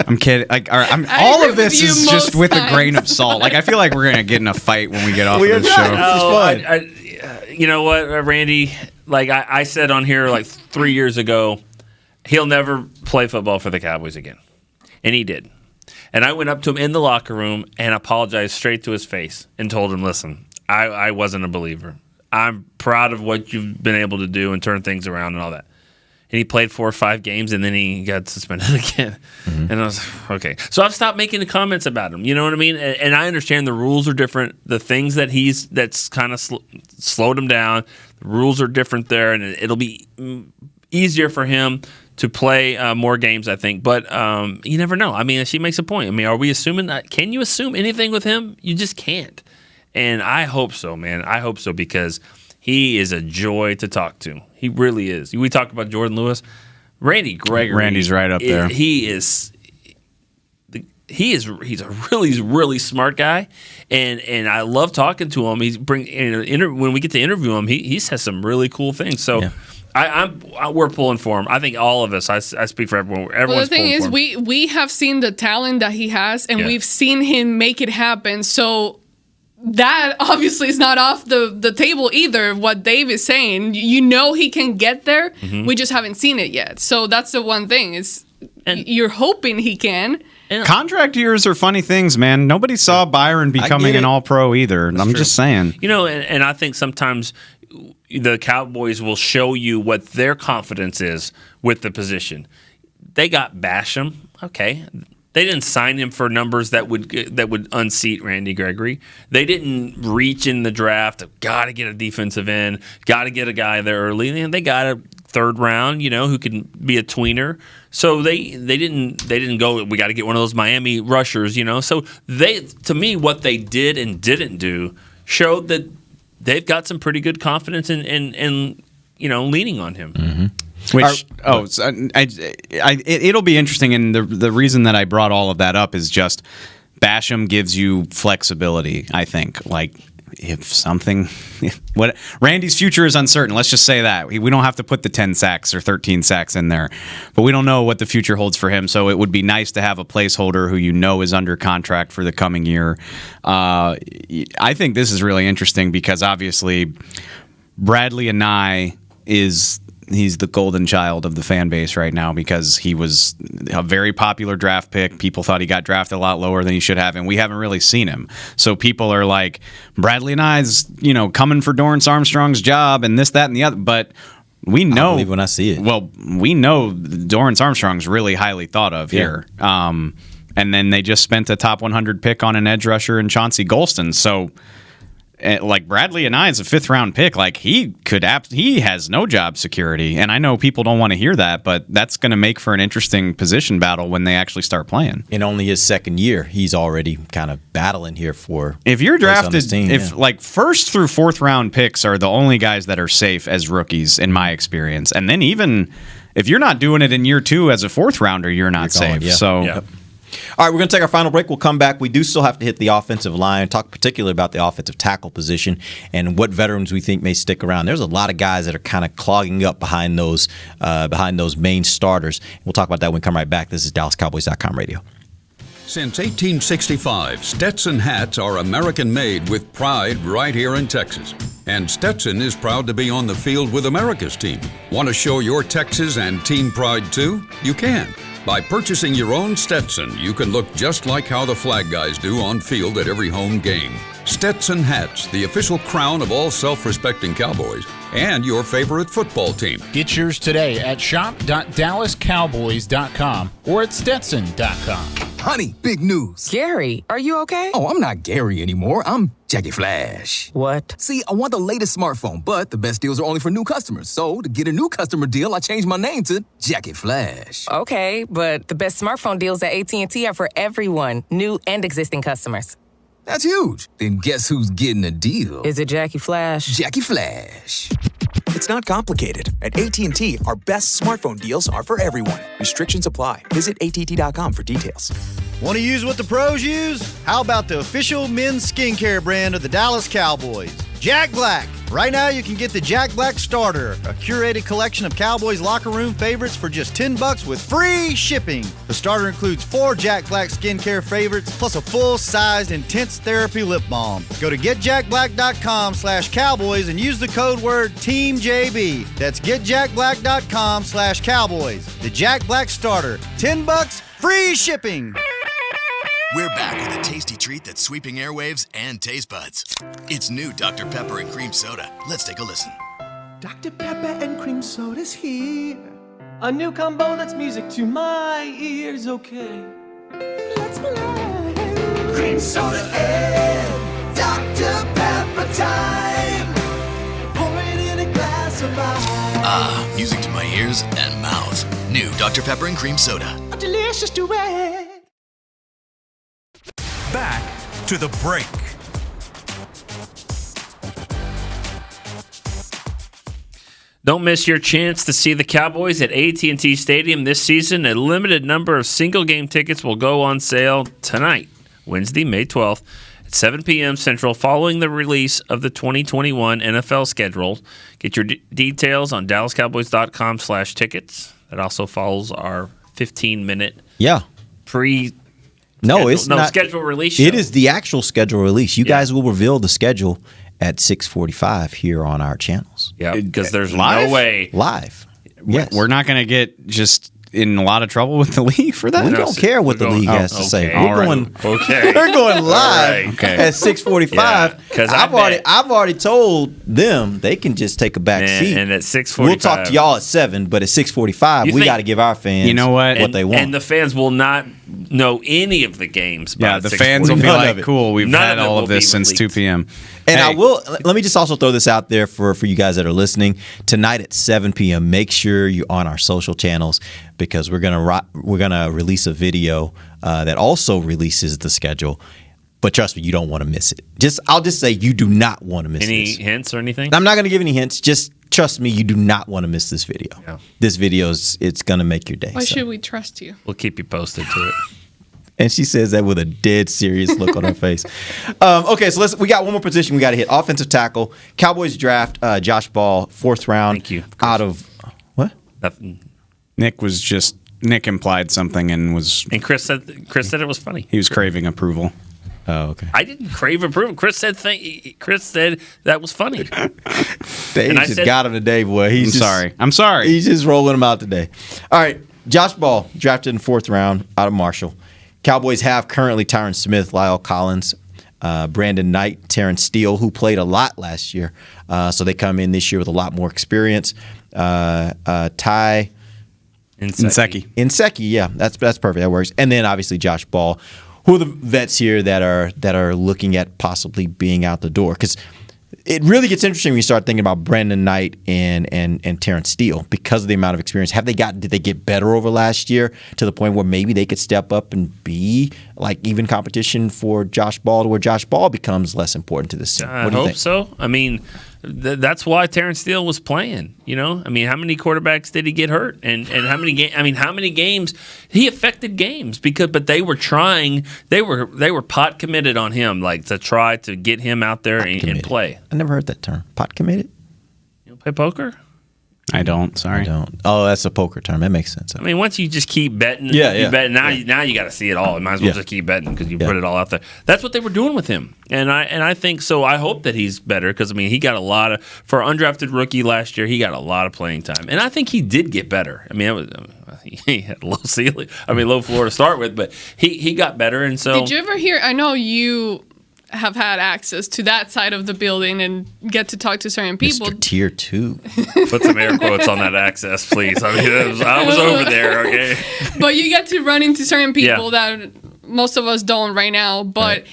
I'm kidding. All of this is just with a grain of salt. Like I feel like we're gonna get in a fight when we get off of this show. You know what, Randy? Like I said on here like 3 years ago, he'll never play football for the Cowboys again, and he did. And I went up to him in the locker room and apologized straight to his face and told him, "Listen, I wasn't a believer. I'm proud of what you've been able to do and turn things around and all that." And he played 4 or 5 games, and then he got suspended again. Mm-hmm. And I was like, okay. So I've stopped making the comments about him. You know what I mean? And I understand the rules are different. The things that's kind of slowed him down, the rules are different there, and it'll be easier for him to play more games, I think. But you never know. I mean, she makes a point. I mean, are we assuming that? Can you assume anything with him? You just can't. And I hope so, man. I hope so because he is a joy to talk to. He really is. We talk about Jordan Lewis. Randy Gregory. Randy's right up there. He's a really, really smart guy, and I love talking to him. When we get to interview him, he says some really cool things. So. Yeah. We're pulling for him. I think all of us. I speak for everyone. Everyone's the thing is, for him. we have seen the talent that he has, and we've seen him make it happen. So that obviously is not off the table either. What Dave is saying, he can get there. Mm-hmm. We just haven't seen it yet. So that's the one thing is, you're hoping he can. Contract years are funny things, man. Nobody saw Byron becoming an All-Pro either. I'm just saying. And I think sometimes the Cowboys will show you what their confidence is with the position. They got Basham, okay. They didn't sign him for numbers that would unseat Randy Gregory. They didn't reach in the draft. Got to get a defensive end. Got to get a guy there early. And they got a 3rd round, who can be a tweener. So they didn't go. We got to get one of those Miami rushers, So to me, what they did and didn't do showed that they've got some pretty good confidence in leaning on him. Mm-hmm. It'll be interesting, and the reason that I brought all of that up is just Basham gives you flexibility. I think, like Randy's future is uncertain. Let's just say that we don't have to put the 10 sacks or 13 sacks in there, but we don't know what the future holds for him. So it would be nice to have a placeholder who is under contract for the coming year. I think this is really interesting because obviously Bradley Anae he's the golden child of the fan base right now because he was a very popular draft pick. People thought he got drafted a lot lower than he should have, and we haven't really seen him. So people are like, Bradley Anae's, coming for Dorrance Armstrong's job and this, that, and the other. But we know. I believe when I see it. Well, we know Dorrance Armstrong's really highly thought of here. And then they just spent a top 100 pick on an edge rusher in Chauncey Golston. So, like Bradley and I, as a 5th-round pick, like he has no job security. And I know people don't want to hear that, but that's going to make for an interesting position battle when they actually start playing. In only his second year, he's already kind of battling here for. If you're drafted, like 1st through 4th round picks are the only guys that are safe as rookies, in my experience. And then even if you're not doing it in year 2 as a 4th rounder, you're not safe. Yeah. So. Yep. All right, we're going to take our final break. We'll come back. We do still have to hit the offensive line, talk particularly about the offensive tackle position and what veterans we think may stick around. There's a lot of guys that are kind of clogging up behind those main starters. We'll talk about that when we come right back. This is DallasCowboys.com radio. Since 1865, Stetson hats are American-made with pride right here in Texas. And Stetson is proud to be on the field with America's team. Want to show your Texas and team pride too? You can. By purchasing your own Stetson, you can look just like how the flag guys do on field at every home game. Stetson hats, the official crown of all self-respecting Cowboys, and your favorite football team. Get yours today at shop.dallascowboys.com or at stetson.com. Honey, big news. Gary, are you okay? Oh, I'm not Gary anymore. I'm Jackie Flash. What? See, I want the latest smartphone, but the best deals are only for new customers. So, to get a new customer deal, I changed my name to Jackie Flash. Okay, but the best smartphone deals at AT&T are for everyone, new and existing customers. That's huge. Then guess who's getting a deal? Is it Jackie Flash? Jackie Flash. It's not complicated. At AT&T, our best smartphone deals are for everyone. Restrictions apply. Visit att.com for details. Want to use what the pros use? How about the official men's skincare brand of the Dallas Cowboys, Jack Black? Right now, you can get the Jack Black Starter, a curated collection of Cowboys locker room favorites for just $10 with free shipping. The starter includes 4 Jack Black skincare favorites, plus a full-sized intense therapy lip balm. Go to getjackblack.com/Cowboys and use the code word TEAMJB. That's getjackblack.com/Cowboys. The Jack Black Starter, $10, free shipping. We're back with a tasty treat that's sweeping airwaves and taste buds. It's new Dr. Pepper and Cream Soda. Let's take a listen. Dr. Pepper and Cream Soda's here. A new combo that's music to my ears, okay. Let's play. Cream Soda and Dr. Pepper time. Pour it in a glass of ice. Ah, music to my ears and mouth. New Dr. Pepper and Cream Soda. A delicious duet. Back to the break. Don't miss your chance to see the Cowboys at AT&T Stadium this season. A limited number of single-game tickets will go on sale tonight, Wednesday, May 12th, at 7 p.m. Central, following the release of the 2021 NFL schedule. Get your details on DallasCowboys.com/tickets. That also follows our 15-minute schedule release show. It is the actual schedule release. You guys will reveal the schedule at 6:45 here on our channels. Yeah, because there's live? no way. Live. Yes. We're not going to get just in a lot of trouble with the league for that? We don't care what the league has to say. We're going live at 6:45. Because I've already told them they can just take a back seat. And at 6:45, we'll talk to y'all at 7. But at 6:45, we got to give our fans what they want. And the fans will not know any of the games. Yeah, the fans will be like, "Cool, we've had all of this since 2 p.m." And I will let me just also throw this out there for you guys that are listening. Tonight at 7 p.m., make sure you're on our social channels because we're gonna release a video that also releases the schedule. But trust me, you don't want to miss it. I'll just say you do not want to miss any this. hints or anything. I'm not going to give any hints. Just trust me, you do not want to miss this video. Yeah. This video it's going to make your day. Why should we trust you? We'll keep you posted to it. And she says that with a dead serious look on her face. Okay, so we got one more position we got to hit. Offensive tackle. Cowboys draft Josh Ball, 4th round. Thank you. Out of what? Nothing. Nick implied something and Chris said it was funny. He was craving approval. Oh, okay. I didn't crave approval. Chris said that was funny. Dave just got him today, boy. I'm sorry. He's just rolling him out today. All right, Josh Ball drafted in 4th round out of Marshall. Cowboys have currently Tyron Smith, Lyle Collins, Brandon Knight, Terrence Steele, who played a lot last year. So they come in this year with a lot more experience. Ty Inseki, yeah, that's perfect. That works. And then obviously Josh Ball, who are the vets here that are looking at possibly being out the door. Because it really gets interesting when you start thinking about Brandon Knight and Terrence Steele because of the amount of experience. Did they get better over last year to the point where maybe they could step up and be like even competition for Josh Ball, to where Josh Ball becomes less important to this team? I hope so. I mean, that's why Terrence Steele was playing. I mean, how many quarterbacks did he get hurt, and how many how many games he affected games but they were trying. They were pot committed on him, like to try to get him out there and play. I never heard that term. Pot committed? You don't play poker? I don't. Sorry. I don't. Oh, that's a poker term. That makes sense. I mean, once you just keep betting, you bet. Now you got to see it all. You might as well just keep betting because you put it all out there. That's what they were doing with him, and I think so. I hope that he's better because I mean he got a lot of for undrafted rookie last year. He got a lot of playing time, and I think he did get better. I mean, he had a low ceiling. I mean, low floor to start with, but he got better, and so. Did you ever hear? I know you have had access to that side of the building and get to talk to certain people. Mr. Tier 2. Put some air quotes on that access, please. I mean, I was over there, okay? But you get to run into certain people that most of us don't right now. But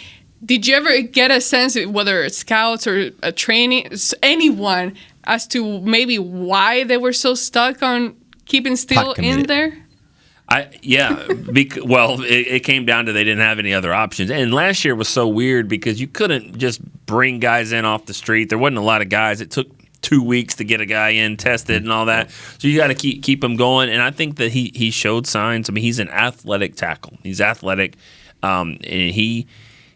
did you ever get a sense, whether it's scouts or a training, anyone, as to maybe why they were so stuck on keeping Steele in there? It came down to they didn't have any other options. And last year was so weird because you couldn't just bring guys in off the street. There wasn't a lot of guys. It took 2 weeks to get a guy in, tested and all that. So you got to keep him going. And I think that he showed signs. I mean, he's an athletic tackle. He's athletic, and he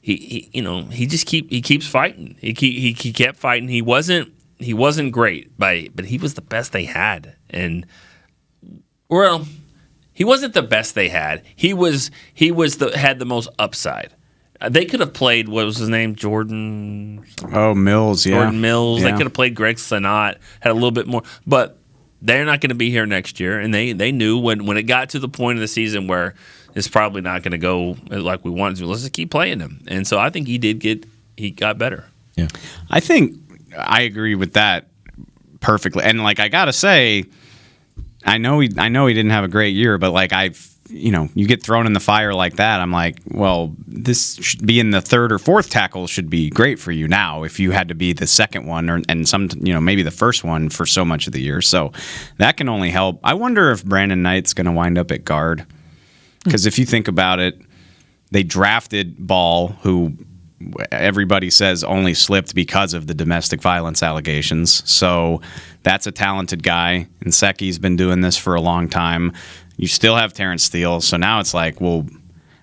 keeps fighting. He kept fighting. He wasn't great, but he was the best they had. And he wasn't the best they had. He had the most upside. They could have played, what was his name? Jordan. Oh, Mills. Yeah. Jordan Mills. Yeah. They could have played Greg Sanat, had a little bit more, but they're not going to be here next year. And they knew when it got to the point of the season where it's probably not going to go like we wanted to. Let's just keep playing him. And so I think he got better. Yeah, I think I agree with that perfectly. And like I gotta say, I know he didn't have a great year, but like you get thrown in the fire like that. I'm like, well, this should be in the third or fourth tackle should be great for you now. If you had to be the second one and maybe the first one for so much of the year, so that can only help. I wonder if Brandon Knight's going to wind up at guard because if you think about it, they drafted Ball, who everybody says only slipped because of the domestic violence allegations. So that's a talented guy. And Secchi's been doing this for a long time. You still have Terrence Steele. So now it's like, well,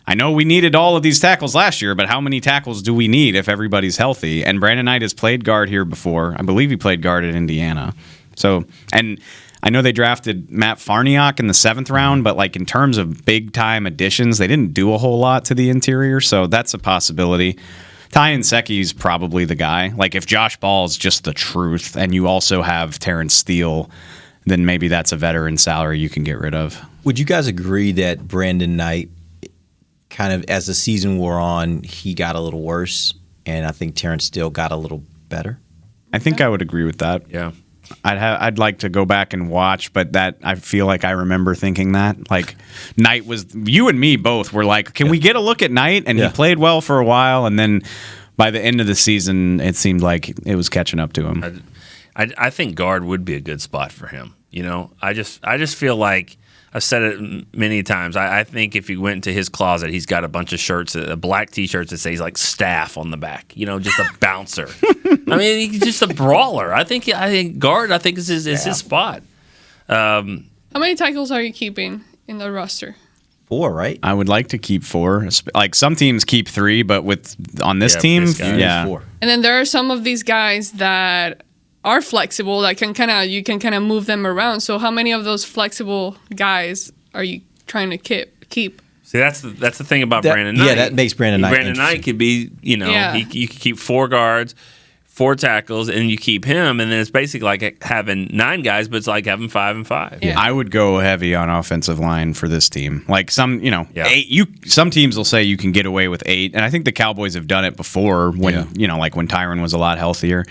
I know we needed all of these tackles last year, but how many tackles do we need if everybody's healthy? And Brandon Knight has played guard here before. I believe he played guard at Indiana. So, and I know they drafted Matt Farniok in the 7th round, but like in terms of big time additions, they didn't do a whole lot to the interior. So that's a possibility. Ty Insecki's probably the guy. Like if Josh Ball is just the truth and you also have Terrence Steele, then maybe that's a veteran salary you can get rid of. Would you guys agree that Brandon Knight, kind of as the season wore on, he got a little worse, and I think Terrence Steele got a little better? I think I would agree with that. Yeah. I'd like to go back and watch, but that I feel like I remember thinking that. Like Knight was, you and me both were like, can we get a look at Knight? And he played well for a while, and then by the end of the season, it seemed like it was catching up to him. I think guard would be a good spot for him. I just feel like I've said it many times. I think if you went into his closet, he's got a bunch of shirts, black T-shirts that says like staff on the back. Just a bouncer. I mean, he's just a brawler. I think guard. I think is his spot. How many tackles are you keeping in the roster? 4, right? I would like to keep 4. Like some teams keep 3, but on this team, 4. And then there are some of these guys that are flexible that you can kind of move them around. So how many of those flexible guys are you trying to keep? See, that's the thing about Brandon Knight. Yeah, that makes Brandon Knight Brandon Knight could be, you could keep 4 guards, 4 tackles, and you keep him, and then it's basically like having 9 guys, but it's like having 5 and 5. Yeah. I would go heavy on offensive line for this team. Like 8. Some teams will say you can get away with 8, and I think the Cowboys have done it before when like when Tyron was a lot healthier.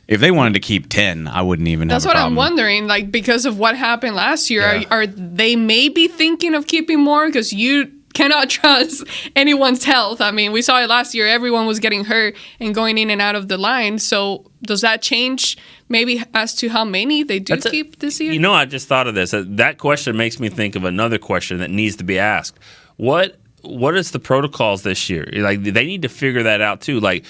If they wanted to keep 10, I wouldn't even have a problem. That's what I'm wondering. Like, because of what happened last year, are they maybe thinking of keeping more? Because you cannot trust anyone's health. I mean, we saw it last year. Everyone was getting hurt and going in and out of the line. So does that change maybe as to how many they do keep this year? You know, I just thought of this. That question makes me think of another question that needs to be asked. What is the protocols this year? Like, they need to figure that out too. Like,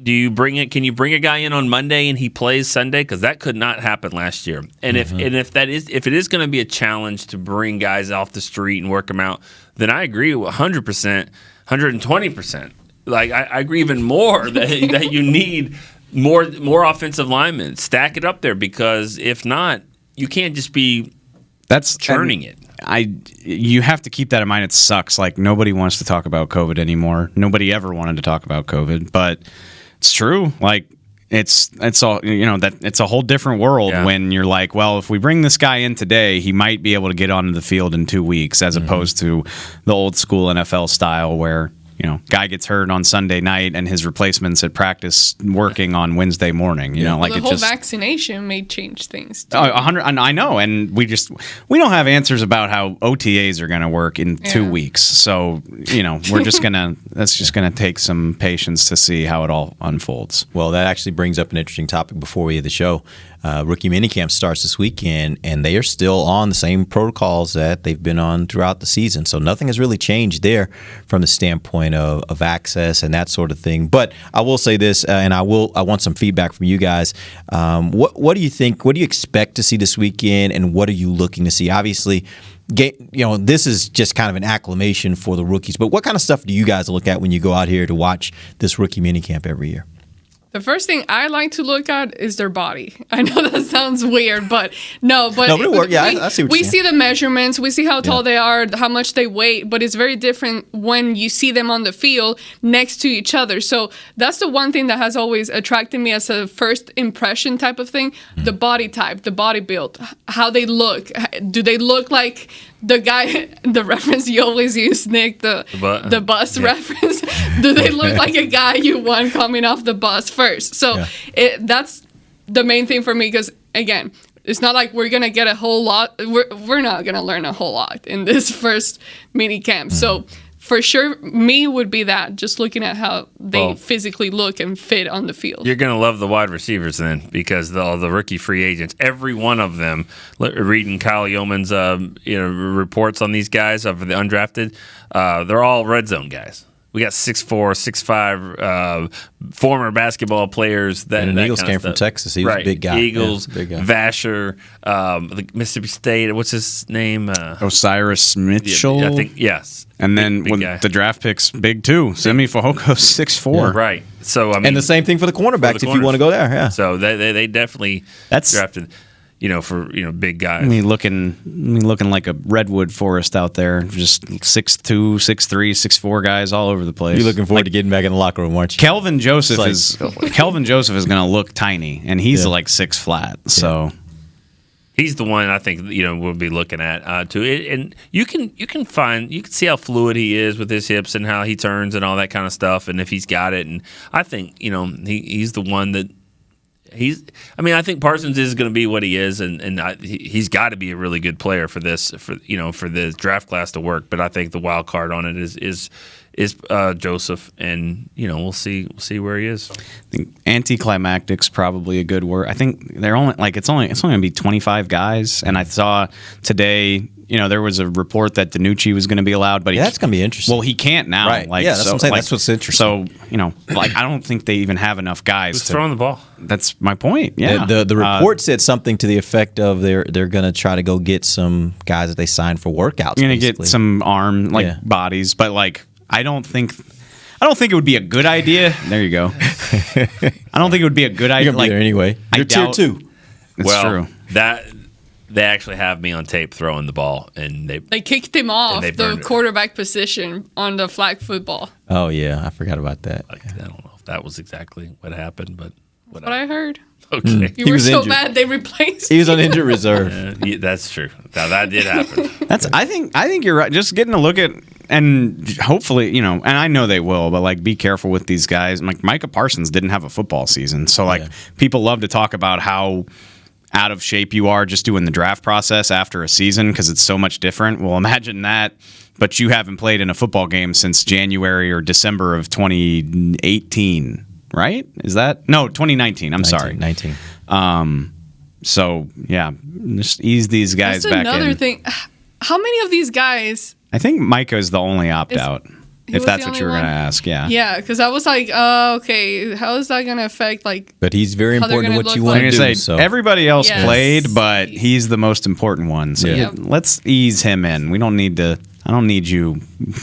can you bring a guy in on Monday and he plays Sunday? Because that could not happen last year. And if it is going to be a challenge to bring guys off the street and work them out, then I agree 100%, 120%. Like, I agree even more that you need more offensive linemen. Stack it up there, because if not, you can't just be churning it. You have to keep that in mind. It sucks. Like, nobody wants to talk about COVID anymore. Nobody ever wanted to talk about COVID, but it's true. Like, it's all, that it's a whole different world when you're like, well, if we bring this guy in today, he might be able to get onto the field in 2 weeks, as opposed to the old school NFL style where, guy gets hurt on Sunday night and his replacement's at practice working on Wednesday morning. Like, the whole vaccination may change things too. 100. I know, and we don't have answers about how OTAs are going to work in 2 weeks. So we're just that's just gonna take some patience to see how it all unfolds. Well, that actually brings up an interesting topic before we end the show. Rookie minicamp starts this weekend, and they are still on the same protocols that they've been on throughout the season. So nothing has really changed there from the standpoint of access and that sort of thing. But I will say this, and I want some feedback from you guys. What do you think? What do you expect to see this weekend, and what are you looking to see? Obviously, this is just kind of an acclimation for the rookies. But what kind of stuff do you guys look at when you go out here to watch this rookie minicamp every year? The first thing I like to look at is their body. I know that sounds weird, but no, but it works. Yeah, I see what we you're saying. see the measurements, we see how tall they are, how much they weigh, but it's very different when you see them on the field next to each other. So that's the one thing that has always attracted me as a first impression type of thing. The body type, the body build, how they look. Do they look like the guy, the reference you always use, Nick, the bus reference? Do they look like a guy you want coming off the bus first? So that's the main thing for me, because, again, it's not like we're going to get a whole lot. We're not going to learn a whole lot in this first mini camp. So for sure, me would be that, just looking at how they physically look and fit on the field. You're going to love the wide receivers then, because all the rookie free agents, every one of them, reading Kyle Yeoman's reports on these guys of the undrafted, they're all red zone guys. We got 6'4", 6'5", former basketball players. And the Eagles came from Texas. He was a big guy. Eagles, big guy. Vasher, Mississippi State. What's his name? Osiris Mitchell. I think, yes. And then big guy. The draft picks, big too. Semi Fehoko, 6'4". Yeah, right. So and the same thing for the cornerbacks, if you want to go there. Yeah. So they definitely drafted. For big guys. I mean, looking like a redwood forest out there. Just 6'2", 6'3", 6'4" guys all over the place. You're looking forward to getting back in the locker room, aren't you? Kelvin Joseph is going to look tiny, and he's like 6 flat. So he's the one I think we'll be looking at too. And you can see how fluid he is with his hips and how he turns and all that kind of stuff, and if he's got it. And I think he's the one that. I think Parsons is going to be what he is, and he's got to be a really good player for this, for the draft class to work. But I think the wild card on it is Joseph, and we'll see where he is. I think anticlimactic's probably a good word. I think they're only it's only going to be 25 guys, and I saw today. There was a report that DiNucci was going to be allowed, but that's going to be interesting. Well, he can't now. Right. That's what I'm saying. That's what's interesting. So, I don't think they even have enough guys. Who's throwing the ball? That's my point. Yeah. The report said something to the effect of they're going to try to go get some guys that they signed for workouts. You're going to get some arm bodies, but I don't think it would be a good idea. There you go. I don't think it would be a good idea. You're going to be there anyway. You're tier 2. That's true. They actually have me on tape throwing the ball, and they kicked him off the quarterback position on the flag football. Oh yeah, I forgot about that. I don't know if that was exactly what happened, but That's what I heard. okay. You were so bad they replaced He was on injured reserve. Yeah, that's true. Now, that did happen. I think you're right. Just getting a look at, and hopefully, and I know they will, but like be careful with these guys. Like Micah Parsons didn't have a football season, so like people love to talk about how out of shape you are just doing the draft process after a season because it's so much different. Well, imagine that, but you haven't played in a football game since January or December of 2018, right? Is that? No, 2019. I'm sorry. 19. So, yeah, just ease these guys That's back in. another thing. How many of these guys? I think Micah is the only opt-out, he if was that's the what only you were going to one? ask, yeah. Yeah, because I was like, okay, how is that going to affect like? But he's very how they're important to gonna what you look want I'm to going do. to say, So. everybody else Yes. played, but he's the most important one. So Yeah. let's ease him in. I don't need you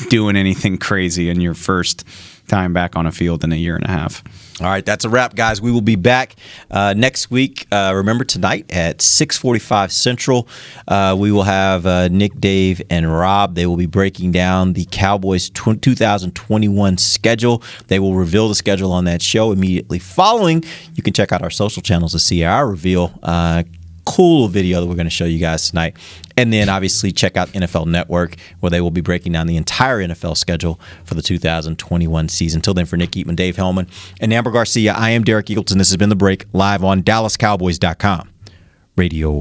doing anything crazy in your first time back on a field in a year and a half. All right, that's a wrap, guys. We will be back next week. Remember, tonight at 6:45 Central, we will have Nick, Dave, and Rob. They will be breaking down the Cowboys 2021 schedule. They will reveal the schedule on that show immediately following. You can check out our social channels to see our reveal. Cool video that we're going to show you guys tonight. And then obviously check out NFL Network, where they will be breaking down the entire NFL schedule for the 2021 season. Until then, for Nick Eatman, Dave Hellman, and Amber Garcia, I am Derek Eagleton. This has been The Break, live on DallasCowboys.com radio.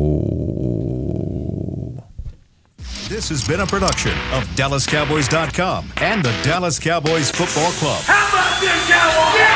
This has been a production of DallasCowboys.com and the Dallas Cowboys Football Club. How about this, Cowboys? Yeah!